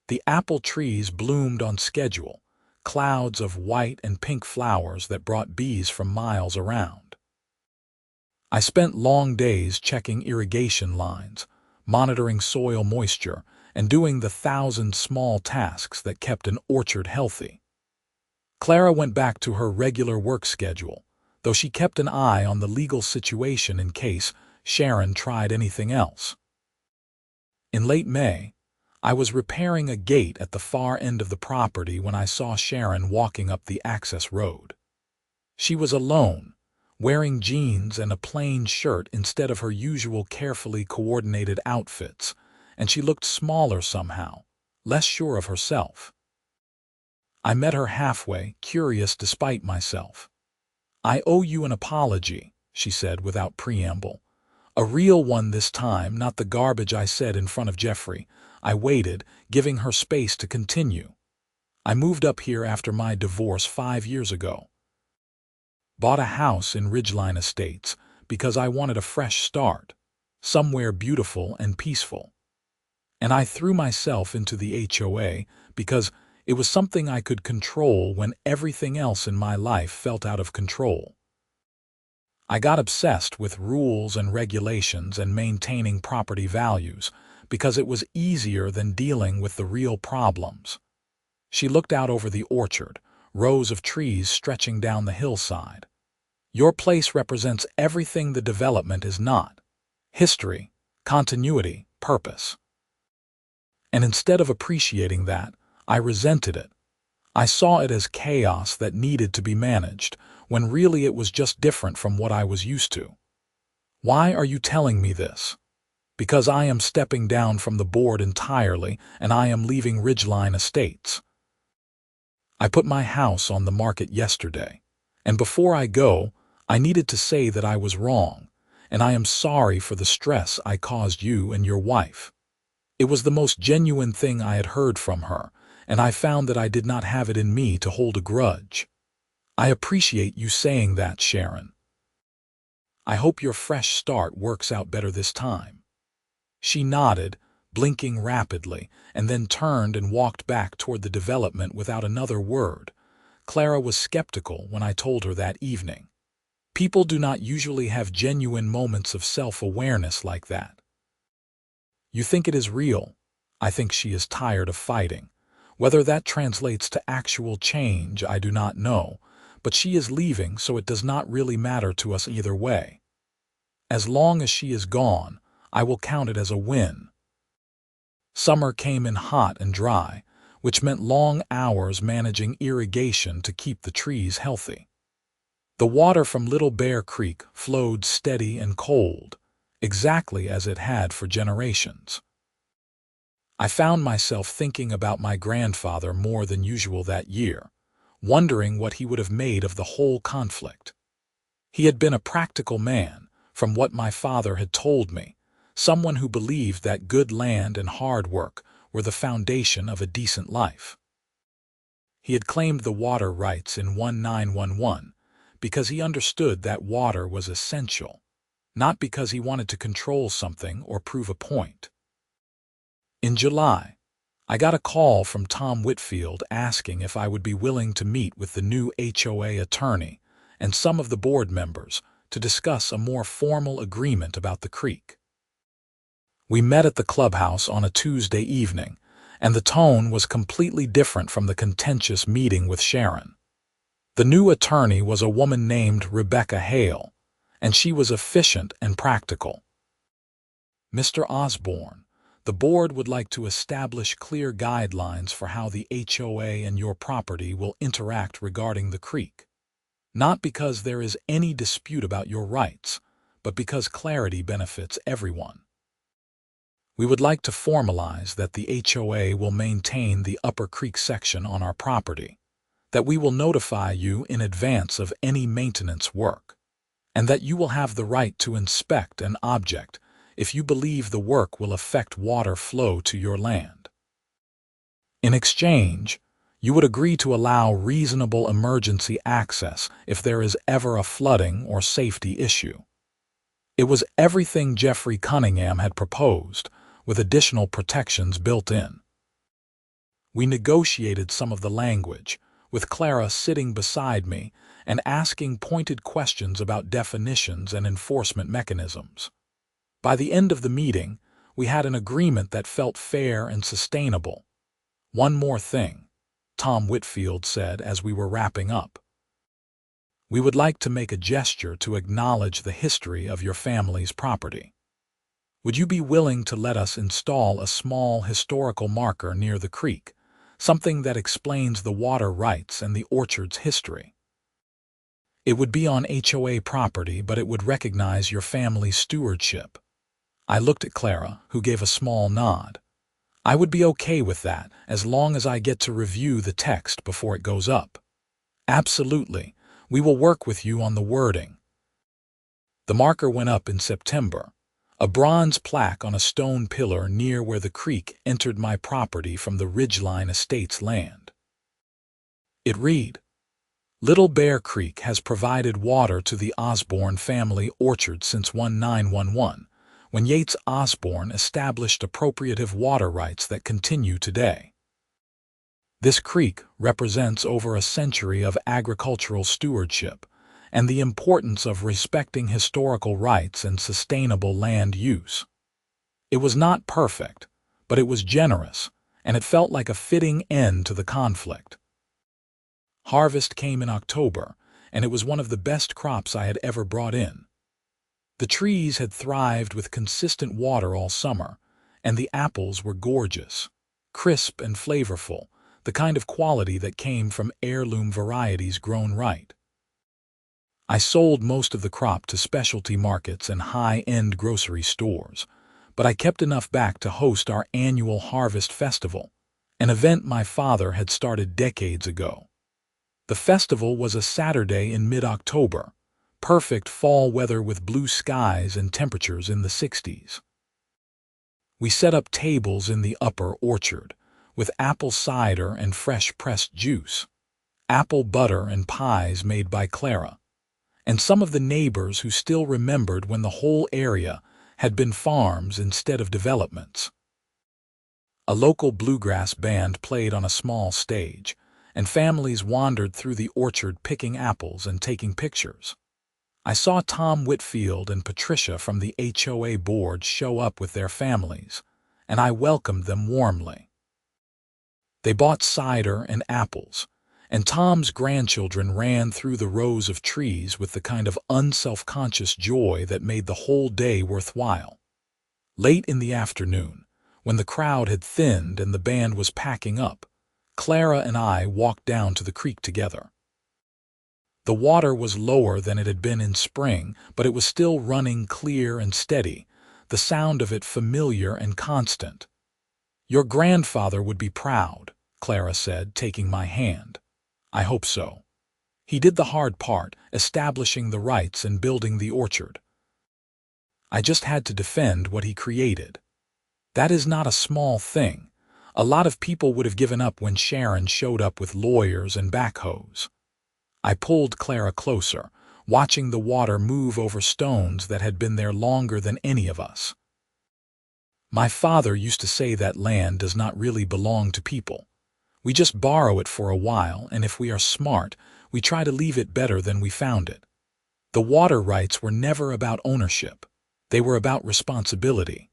The apple trees bloomed on schedule, clouds of white and pink flowers that brought bees from miles around. I spent long days checking irrigation lines, monitoring soil moisture, and doing the 1,000 small tasks that kept an orchard healthy. Clara went back to her regular work schedule, though she kept an eye on the legal situation in case Sharon tried anything else. In late May, I was repairing a gate at the far end of the property when I saw Sharon walking up the access road. She was alone, wearing jeans and a plain shirt instead of her usual carefully coordinated outfits, and she looked smaller somehow, less sure of herself. I met her halfway, curious despite myself. "I owe you an apology," she said without preamble. "A real one this time, not the garbage I said in front of Jeffrey." I waited, giving her space to continue. "I moved up here after my divorce 5 years ago. Bought a house in Ridgeline Estates because I wanted a fresh start, somewhere beautiful and peaceful. And I threw myself into the HOA because it was something I could control when everything else in my life felt out of control. I got obsessed with rules and regulations and maintaining property values because it was easier than dealing with the real problems." She looked out over the orchard, rows of trees stretching down the hillside. "Your place represents everything the development is not: history, continuity, purpose." And instead of appreciating that, I resented it. I saw it as chaos that needed to be managed, when really it was just different from what I was used to. "Why are you telling me this?" "Because I am stepping down from the board entirely, and I am leaving Ridgeline Estates. I put my house on the market yesterday, and before I go, I needed to say that I was wrong, and I am sorry for the stress I caused you and your wife." It was the most genuine thing I had heard from her, and I found that I did not have it in me to hold a grudge. "I appreciate you saying that, Sharon. I hope your fresh start works out better this time." She nodded, blinking rapidly, and then turned and walked back toward the development without another word. Clara was skeptical when I told her that evening. People do not usually have genuine moments of self-awareness like that. "You think it is real?" I think she is tired of fighting. Whether that translates to actual change, I do not know, but she is leaving, so it does not really matter to us either way. As long as she is gone, I will count it as a win. Summer came in hot and dry, which meant long hours managing irrigation to keep the trees healthy. The water from Little Bear Creek flowed steady and cold, exactly as it had for generations. I found myself thinking about my grandfather more than usual that year, wondering what he would have made of the whole conflict. He had been a practical man, from what my father had told me, someone who believed that good land and hard work were the foundation of a decent life. He had claimed the water rights in 1911 because he understood that water was essential, not because he wanted to control something or prove a point. In July, I got a call from Tom Whitfield asking if I would be willing to meet with the new HOA attorney and some of the board members to discuss a more formal agreement about the creek. We met at the clubhouse on a Tuesday evening, and the tone was completely different from the contentious meeting with Sharon. The new attorney was a woman named Rebecca Hale, and she was efficient and practical. "Mr. Osborne, the board would like to establish clear guidelines for how the HOA and your property will interact regarding the creek. Not because there is any dispute about your rights, but because clarity benefits everyone. We would like to formalize that the HOA will maintain the Upper Creek section on our property, that we will notify you in advance of any maintenance work, and that you will have the right to inspect an object if you believe the work will affect water flow to your land. In exchange, you would agree to allow reasonable emergency access if there is ever a flooding or safety issue." It was everything Jeffrey Cunningham had proposed, with additional protections built in. We negotiated some of the language, with Clara sitting beside me and asking pointed questions about definitions and enforcement mechanisms. By the end of the meeting, we had an agreement that felt fair and sustainable. "One more thing," Tom Whitfield said as we were wrapping up. "We would like to make a gesture to acknowledge the history of your family's property. Would you be willing to let us install a small historical marker near the creek, something that explains the water rights and the orchard's history? It would be on HOA property, but it would recognize your family's stewardship." I looked at Clara, who gave a small nod. "I would be okay with that, as long as I get to review the text before it goes up." "Absolutely. We will work with you on the wording." The marker went up in September, a bronze plaque on a stone pillar near where the creek entered my property from the Ridgeline Estates land. It read, "Little Bear Creek has provided water to the Osborne family orchard since 1911, when Yates Osborne established appropriative water rights that continue today. This creek represents over a century of agricultural stewardship and the importance of respecting historical rights and sustainable land use. It was not perfect, but it was generous, and it felt like a fitting end to the conflict." Harvest came in October, and it was one of the best crops I had ever brought in. The trees had thrived with consistent water all summer, and the apples were gorgeous, crisp and flavorful, the kind of quality that came from heirloom varieties grown right. I sold most of the crop to specialty markets and high-end grocery stores, but I kept enough back to host our annual Harvest Festival, an event my father had started decades ago. The festival was a Saturday in mid-October, perfect fall weather with blue skies and temperatures in the 60s. We set up tables in the upper orchard, with apple cider and fresh pressed juice, apple butter and pies made by Clara, and some of the neighbors who still remembered when the whole area had been farms instead of developments. A local bluegrass band played on a small stage, and families wandered through the orchard picking apples and taking pictures. I saw Tom Whitfield and Patricia from the HOA board show up with their families, and I welcomed them warmly. They bought cider and apples, and Tom's grandchildren ran through the rows of trees with the kind of unself-conscious joy that made the whole day worthwhile. Late in the afternoon, when the crowd had thinned and the band was packing up, Clara and I walked down to the creek together. The water was lower than it had been in spring, but it was still running clear and steady, the sound of it familiar and constant. "Your grandfather would be proud," Clara said, taking my hand. "I hope so. He did the hard part, establishing the rights and building the orchard. I just had to defend what he created. That is not a small thing. A lot of people would have given up when Sharon showed up with lawyers and backhoes." I pulled Clara closer, watching the water move over stones that had been there longer than any of us. "My father used to say that land does not really belong to people. We just borrow it for a while, and if we are smart, we try to leave it better than we found it. The water rights were never about ownership. They were about responsibility.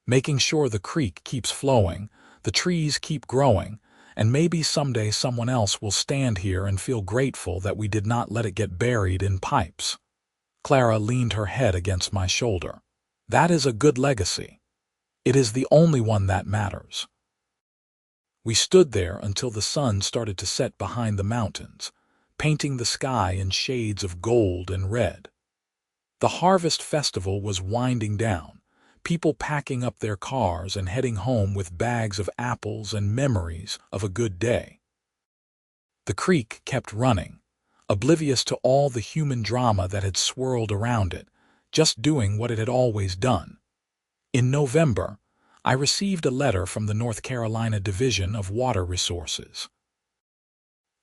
Making sure the creek keeps flowing, the trees keep growing, and maybe someday someone else will stand here and feel grateful that we did not let it get buried in pipes." Clara leaned her head against my shoulder. "That is a good legacy. It is the only one that matters." We stood there until the sun started to set behind the mountains, painting the sky in shades of gold and red. The harvest festival was winding down, people packing up their cars and heading home with bags of apples and memories of a good day. The creek kept running, oblivious to all the human drama that had swirled around it, just doing what it had always done. In November, I received a letter from the North Carolina Division of Water Resources.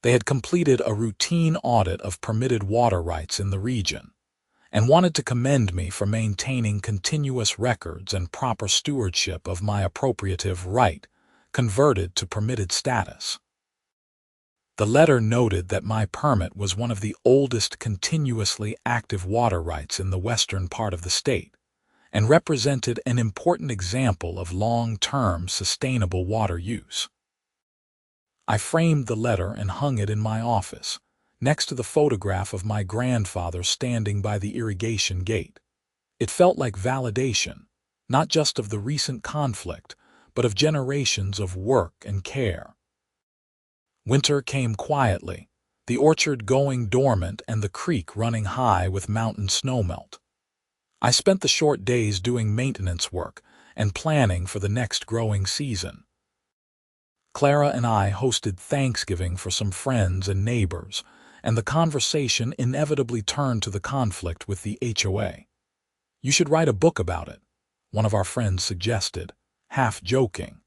They had completed a routine audit of permitted water rights in the region, and wanted to commend me for maintaining continuous records and proper stewardship of my appropriative right, converted to permitted status. The letter noted that my permit was one of the oldest continuously active water rights in the western part of the state, and represented an important example of long-term sustainable water use. I framed the letter and hung it in my office, next to the photograph of my grandfather standing by the irrigation gate. It felt like validation, not just of the recent conflict, but of generations of work and care. Winter came quietly, the orchard going dormant and the creek running high with mountain snowmelt. I spent the short days doing maintenance work and planning for the next growing season. Clara and I hosted Thanksgiving for some friends and neighbors, and the conversation inevitably turned to the conflict with the HOA. "You should write a book about it," one of our friends suggested, half joking.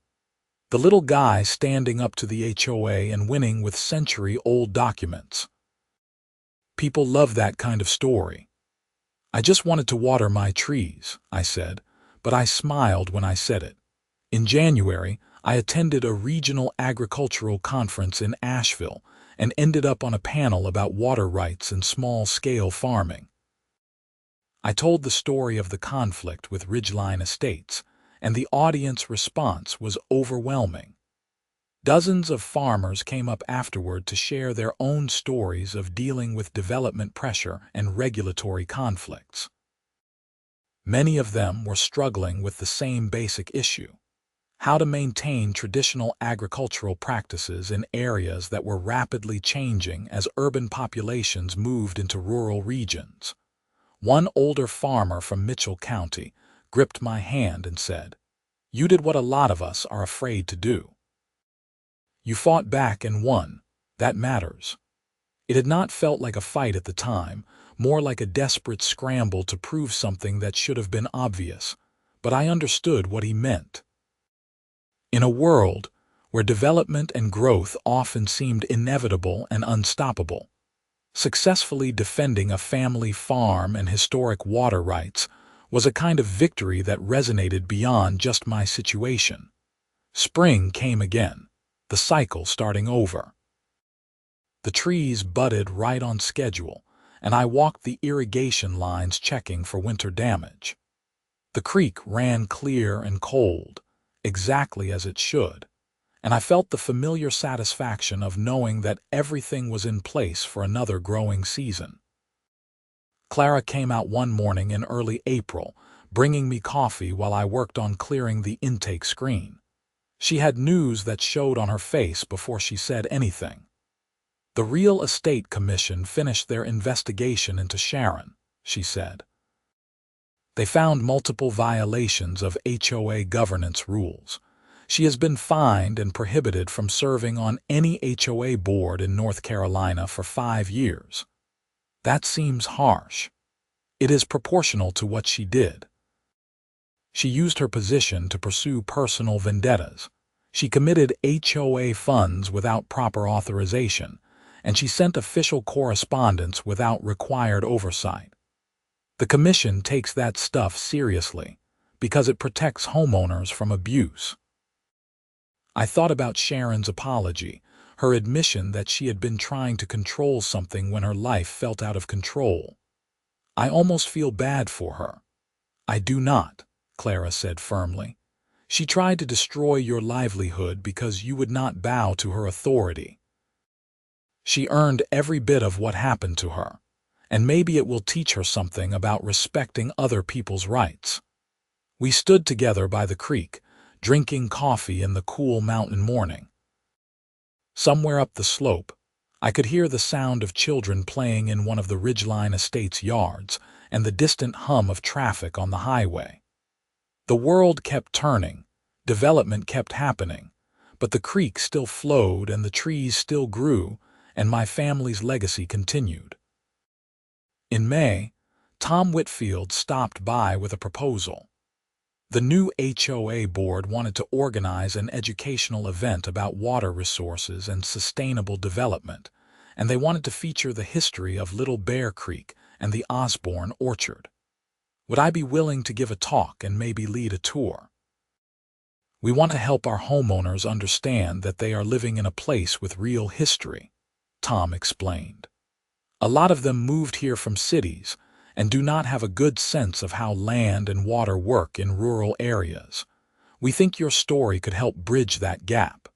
The little guy standing up to the HOA and winning with century-old documents. "People love that kind of story." "I just wanted to water my trees," I said, but I smiled when I said it. In January, I attended a regional agricultural conference in Asheville and ended up on a panel about water rights and small-scale farming. I told the story of the conflict with Ridgeline Estates, and the audience response was overwhelming. Dozens of farmers came up afterward to share their own stories of dealing with development pressure and regulatory conflicts. Many of them were struggling with the same basic issue: how to maintain traditional agricultural practices in areas that were rapidly changing as urban populations moved into rural regions. One older farmer from Mitchell County gripped my hand and said, "You did what a lot of us are afraid to do. You fought back and won. That matters." It had not felt like a fight at the time, more like a desperate scramble to prove something that should have been obvious, but I understood what he meant. In a world where development and growth often seemed inevitable and unstoppable, successfully defending a family farm and historic water rights was a kind of victory that resonated beyond just my situation. Spring came again, the cycle starting over. The trees budded right on schedule, and I walked the irrigation lines checking for winter damage. The creek ran clear and cold, exactly as it should, and I felt the familiar satisfaction of knowing that everything was in place for another growing season. Clara came out one morning in early April, bringing me coffee while I worked on clearing the intake screen. She had news that showed on her face before she said anything. "The Real Estate Commission finished their investigation into Sharon," she said. "They found multiple violations of HOA governance rules. She has been fined and prohibited from serving on any HOA board in North Carolina for 5 years. That seems harsh. It is proportional to what she did. She used her position to pursue personal vendettas. She committed HOA funds without proper authorization, and she sent official correspondence without required oversight. The commission takes that stuff seriously because it protects homeowners from abuse." I thought about Sharon's apology, her admission that she had been trying to control something when her life felt out of control. I almost feel bad for her. "I do not," Clara said firmly. "She tried to destroy your livelihood because you would not bow to her authority. She earned every bit of what happened to her, and maybe it will teach her something about respecting other people's rights." We stood together by the creek, drinking coffee in the cool mountain morning. Somewhere up the slope, I could hear the sound of children playing in one of the Ridgeline Estate's yards and the distant hum of traffic on the highway. The world kept turning, development kept happening, but the creek still flowed and the trees still grew, and my family's legacy continued. In May, Tom Whitfield stopped by with a proposal. The new HOA board wanted to organize an educational event about water resources and sustainable development, and they wanted to feature the history of Little Bear Creek and the Osborne Orchard. Would I be willing to give a talk and maybe lead a tour? "We want to help our homeowners understand that they are living in a place with real history," Tom explained. "A lot of them moved here from cities and do not have a good sense of how land and water work in rural areas. We think your story could help bridge that gap."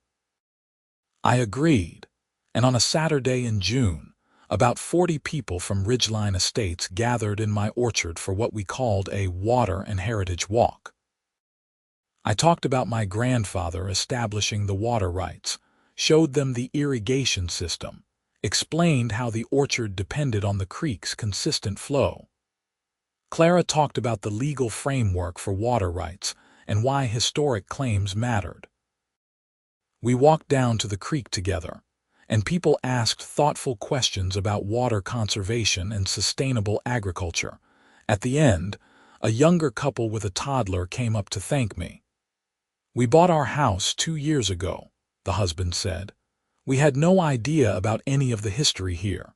I agreed, and on a Saturday in June, about 40 people from Ridgeline Estates gathered in my orchard for what we called a Water and Heritage Walk. I talked about my grandfather establishing the water rights, showed them the irrigation system, explained how the orchard depended on the creek's consistent flow. Clara talked about the legal framework for water rights and why historic claims mattered. We walked down to the creek together, and people asked thoughtful questions about water conservation and sustainable agriculture. At the end, a younger couple with a toddler came up to thank me. "We bought our house 2 years ago," the husband said. "We had no idea about any of the history here.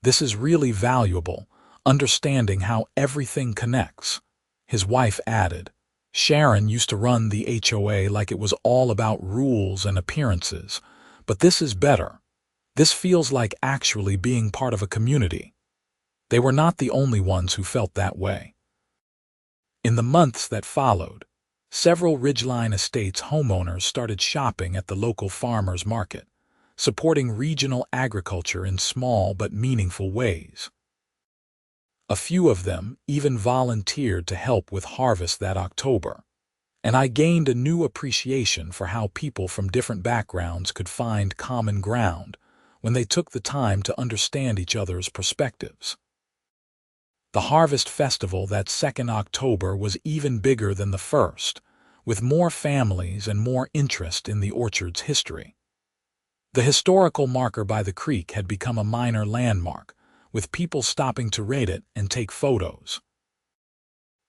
This is really valuable, understanding how everything connects," his wife added. "Sharon used to run the HOA like it was all about rules and appearances, but this is better. This feels like actually being part of a community." They were not the only ones who felt that way. In the months that followed, several Ridgeline Estates homeowners started shopping at the local farmers market, supporting regional agriculture in small but meaningful ways. A few of them even volunteered to help with harvest that October, and I gained a new appreciation for how people from different backgrounds could find common ground when they took the time to understand each other's perspectives. The Harvest Festival that second October was even bigger than the first, with more families and more interest in the orchard's history. The historical marker by the creek had become a minor landmark, with people stopping to rate it and take photos.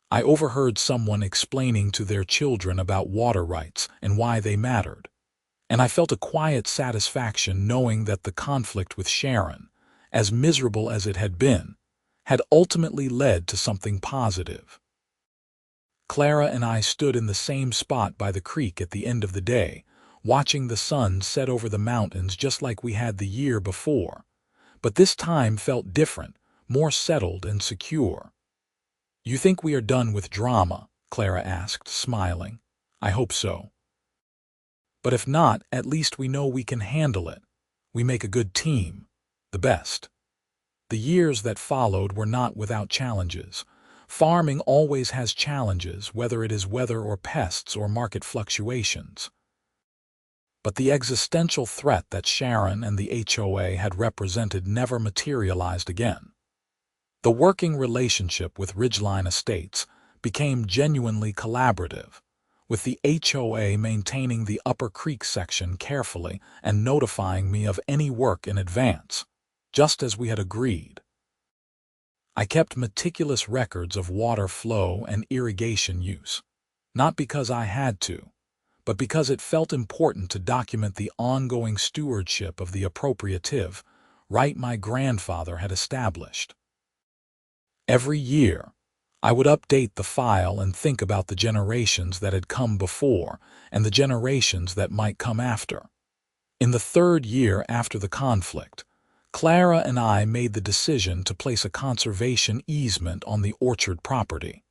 I overheard someone explaining to their children about water rights and why they mattered, and I felt a quiet satisfaction knowing that the conflict with Sharon, as miserable as it had been, had ultimately led to something positive. Clara and I stood in the same spot by the creek at the end of the day, watching the sun set over the mountains just like we had the year before, but this time felt different, more settled and secure. "You think we are done with drama?" Clara asked, smiling. "I hope so. But if not, at least we know we can handle it. We make a good team, the best." The years that followed were not without challenges. Farming always has challenges, whether it is weather or pests or market fluctuations. But the existential threat that Sharon and the HOA had represented never materialized again. The working relationship with Ridgeline Estates became genuinely collaborative, with the HOA maintaining the Upper Creek section carefully and notifying me of any work in advance, just as we had agreed. I kept meticulous records of water flow and irrigation use, not because I had to, but because it felt important to document the ongoing stewardship of the appropriative right my grandfather had established. Every year, I would update the file and think about the generations that had come before and the generations that might come after. In the third year after the conflict, Clara and I made the decision to place a conservation easement on the orchard property.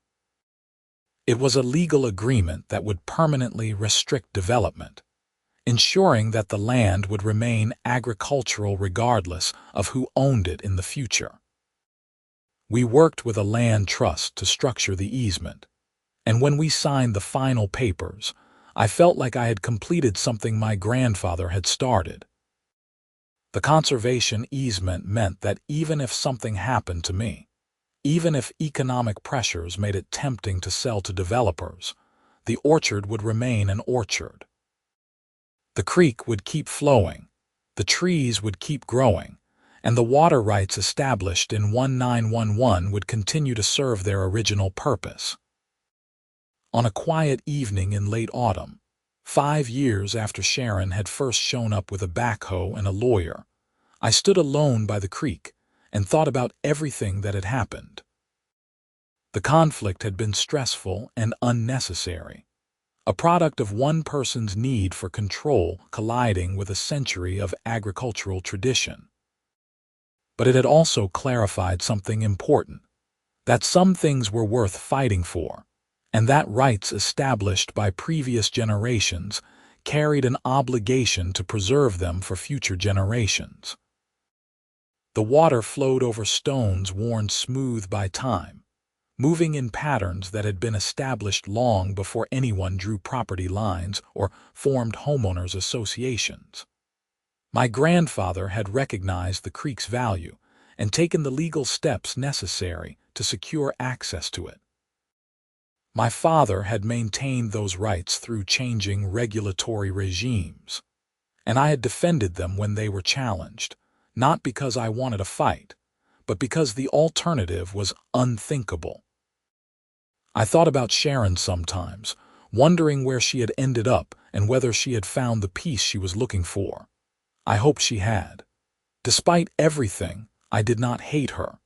It was a legal agreement that would permanently restrict development, ensuring that the land would remain agricultural regardless of who owned it in the future. We worked with a land trust to structure the easement, and when we signed the final papers, I felt like I had completed something my grandfather had started. The conservation easement meant that even if something happened to me, even if economic pressures made it tempting to sell to developers, the orchard would remain an orchard. The creek would keep flowing, the trees would keep growing, and the water rights established in 1911 would continue to serve their original purpose. On a quiet evening in late autumn, 5 years after Sharon had first shown up with a backhoe and a lawyer, I stood alone by the creek and thought about everything that had happened. The conflict had been stressful and unnecessary, a product of one person's need for control colliding with a century of agricultural tradition. But it had also clarified something important, that some things were worth fighting for, and that rights established by previous generations carried an obligation to preserve them for future generations. The water flowed over stones worn smooth by time, moving in patterns that had been established long before anyone drew property lines or formed homeowners associations. My grandfather had recognized the creek's value and taken the legal steps necessary to secure access to it. My father had maintained those rights through changing regulatory regimes, and I had defended them when they were challenged, not because I wanted a fight, but because the alternative was unthinkable. I thought about Sharon sometimes, wondering where she had ended up and whether she had found the peace she was looking for. I hoped she had. Despite everything, I did not hate her.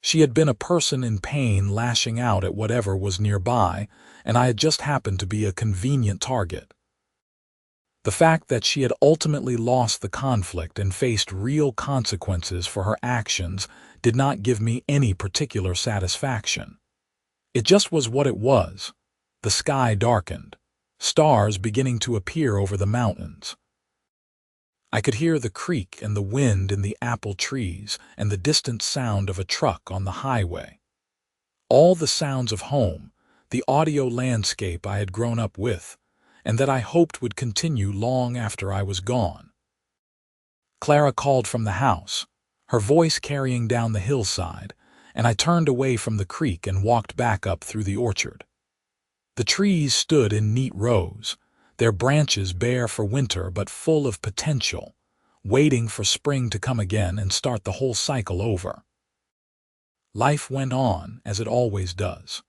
She had been a person in pain lashing out at whatever was nearby, and I had just happened to be a convenient target. The fact that she had ultimately lost the conflict and faced real consequences for her actions did not give me any particular satisfaction. It just was what it was. The sky darkened, stars beginning to appear over the mountains. I could hear the creek and the wind in the apple trees and the distant sound of a truck on the highway. All the sounds of home, the audio landscape I had grown up with, and that I hoped would continue long after I was gone. Clara called from the house, her voice carrying down the hillside, and I turned away from the creek and walked back up through the orchard. The trees stood in neat rows, their branches bare for winter but full of potential, waiting for spring to come again and start the whole cycle over. Life went on as it always does.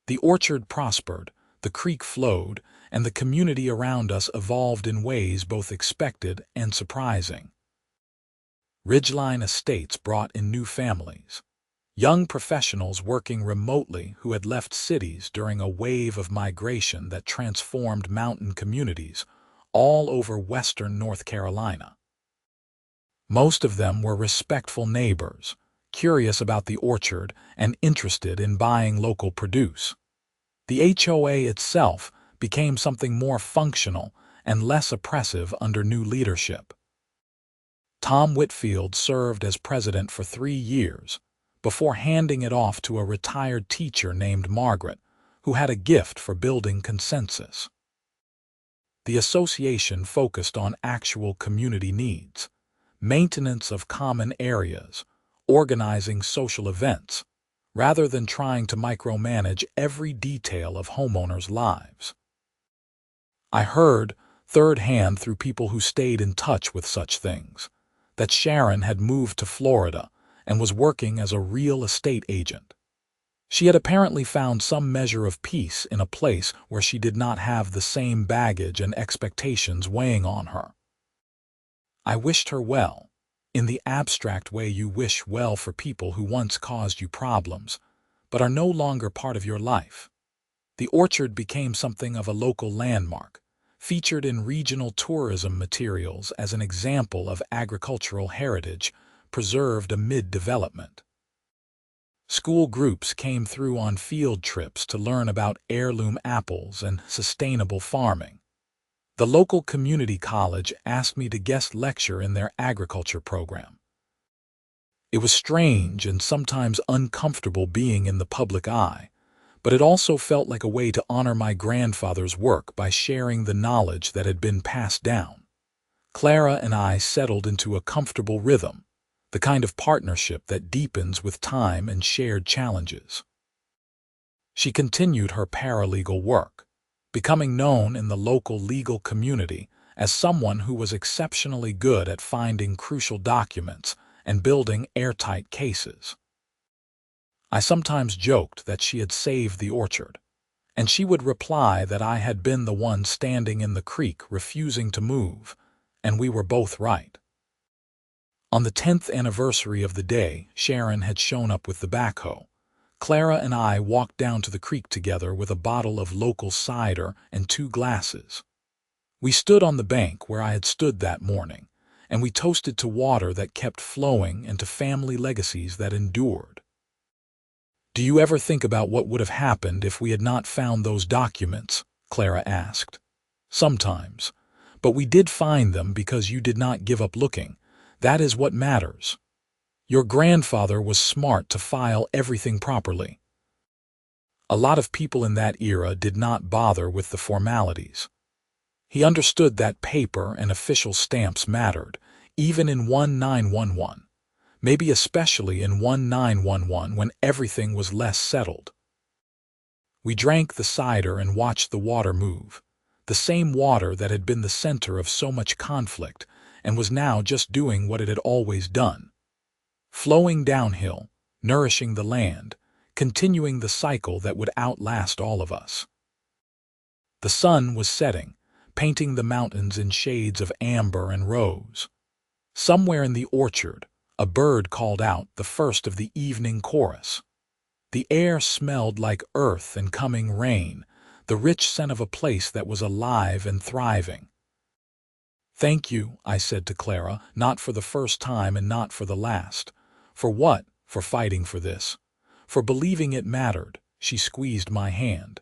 The orchard prospered, the creek flowed, and the community around us evolved in ways both expected and surprising. Ridgeline Estates brought in new families, young professionals working remotely who had left cities during a wave of migration that transformed mountain communities all over western North Carolina. Most of them were respectful neighbors, curious about the orchard and interested in buying local produce. The HOA itself became something more functional and less oppressive under new leadership. Tom Whitfield served as president for 3 years, before handing it off to a retired teacher named Margaret, who had a gift for building consensus. The association focused on actual community needs, maintenance of common areas, organizing social events, rather than trying to micromanage every detail of homeowners' lives. I heard, third-hand through people who stayed in touch with such things, that Sharon had moved to Florida and was working as a real estate agent. She had apparently found some measure of peace in a place where she did not have the same baggage and expectations weighing on her. I wished her well, in the abstract way you wish well for people who once caused you problems, but are no longer part of your life. The orchard became something of a local landmark, featured in regional tourism materials as an example of agricultural heritage preserved amid development. School groups came through on field trips to learn about heirloom apples and sustainable farming. The local community college asked me to guest lecture in their agriculture program. It was strange and sometimes uncomfortable being in the public eye, but it also felt like a way to honor my grandfather's work by sharing the knowledge that had been passed down. Clara and I settled into a comfortable rhythm, the kind of partnership that deepens with time and shared challenges. She continued her paralegal work, becoming known in the local legal community as someone who was exceptionally good at finding crucial documents and building airtight cases. I sometimes joked that she had saved the orchard, and she would reply that I had been the one standing in the creek refusing to move, and we were both right. On the 10th anniversary of the day Sharon had shown up with the backhoe, Clara and I walked down to the creek together with a bottle of local cider and 2 glasses. We stood on the bank where I had stood that morning, and we toasted to water that kept flowing and to family legacies that endured. "Do you ever think about what would have happened if we had not found those documents?" Clara asked. "Sometimes. But we did find them because you did not give up looking. That is what matters. Your grandfather was smart to file everything properly." A lot of people in that era did not bother with the formalities. He understood that paper and official stamps mattered, even in 1911, maybe especially in 1911 when everything was less settled. We drank the cider and watched the water move, the same water that had been the center of so much conflict and was now just doing what it had always done. Flowing downhill, nourishing the land, continuing the cycle that would outlast all of us. The sun was setting, painting the mountains in shades of amber and rose. Somewhere in the orchard, a bird called out the first of the evening chorus. The air smelled like earth and coming rain, the rich scent of a place that was alive and thriving. "Thank you," I said to Clara, not for the first time and not for the last. "For what? For fighting for this. For believing it mattered." She squeezed my hand.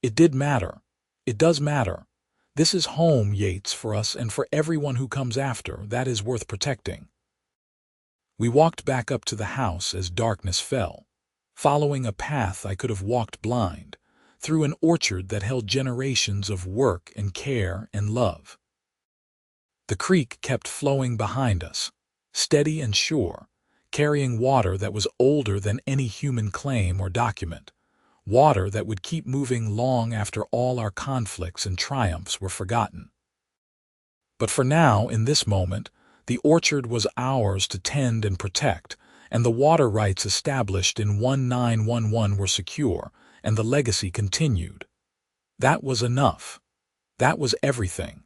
"It did matter. It does matter. This is home, Yates, for us and for everyone who comes after. That is worth protecting." We walked back up to the house as darkness fell, following a path I could have walked blind, through an orchard that held generations of work and care and love. The creek kept flowing behind us, steady and sure, carrying water that was older than any human claim or document, water that would keep moving long after all our conflicts and triumphs were forgotten. But for now, in this moment, the orchard was ours to tend and protect, and the water rights established in 1911 were secure, and the legacy continued. That was enough. That was everything.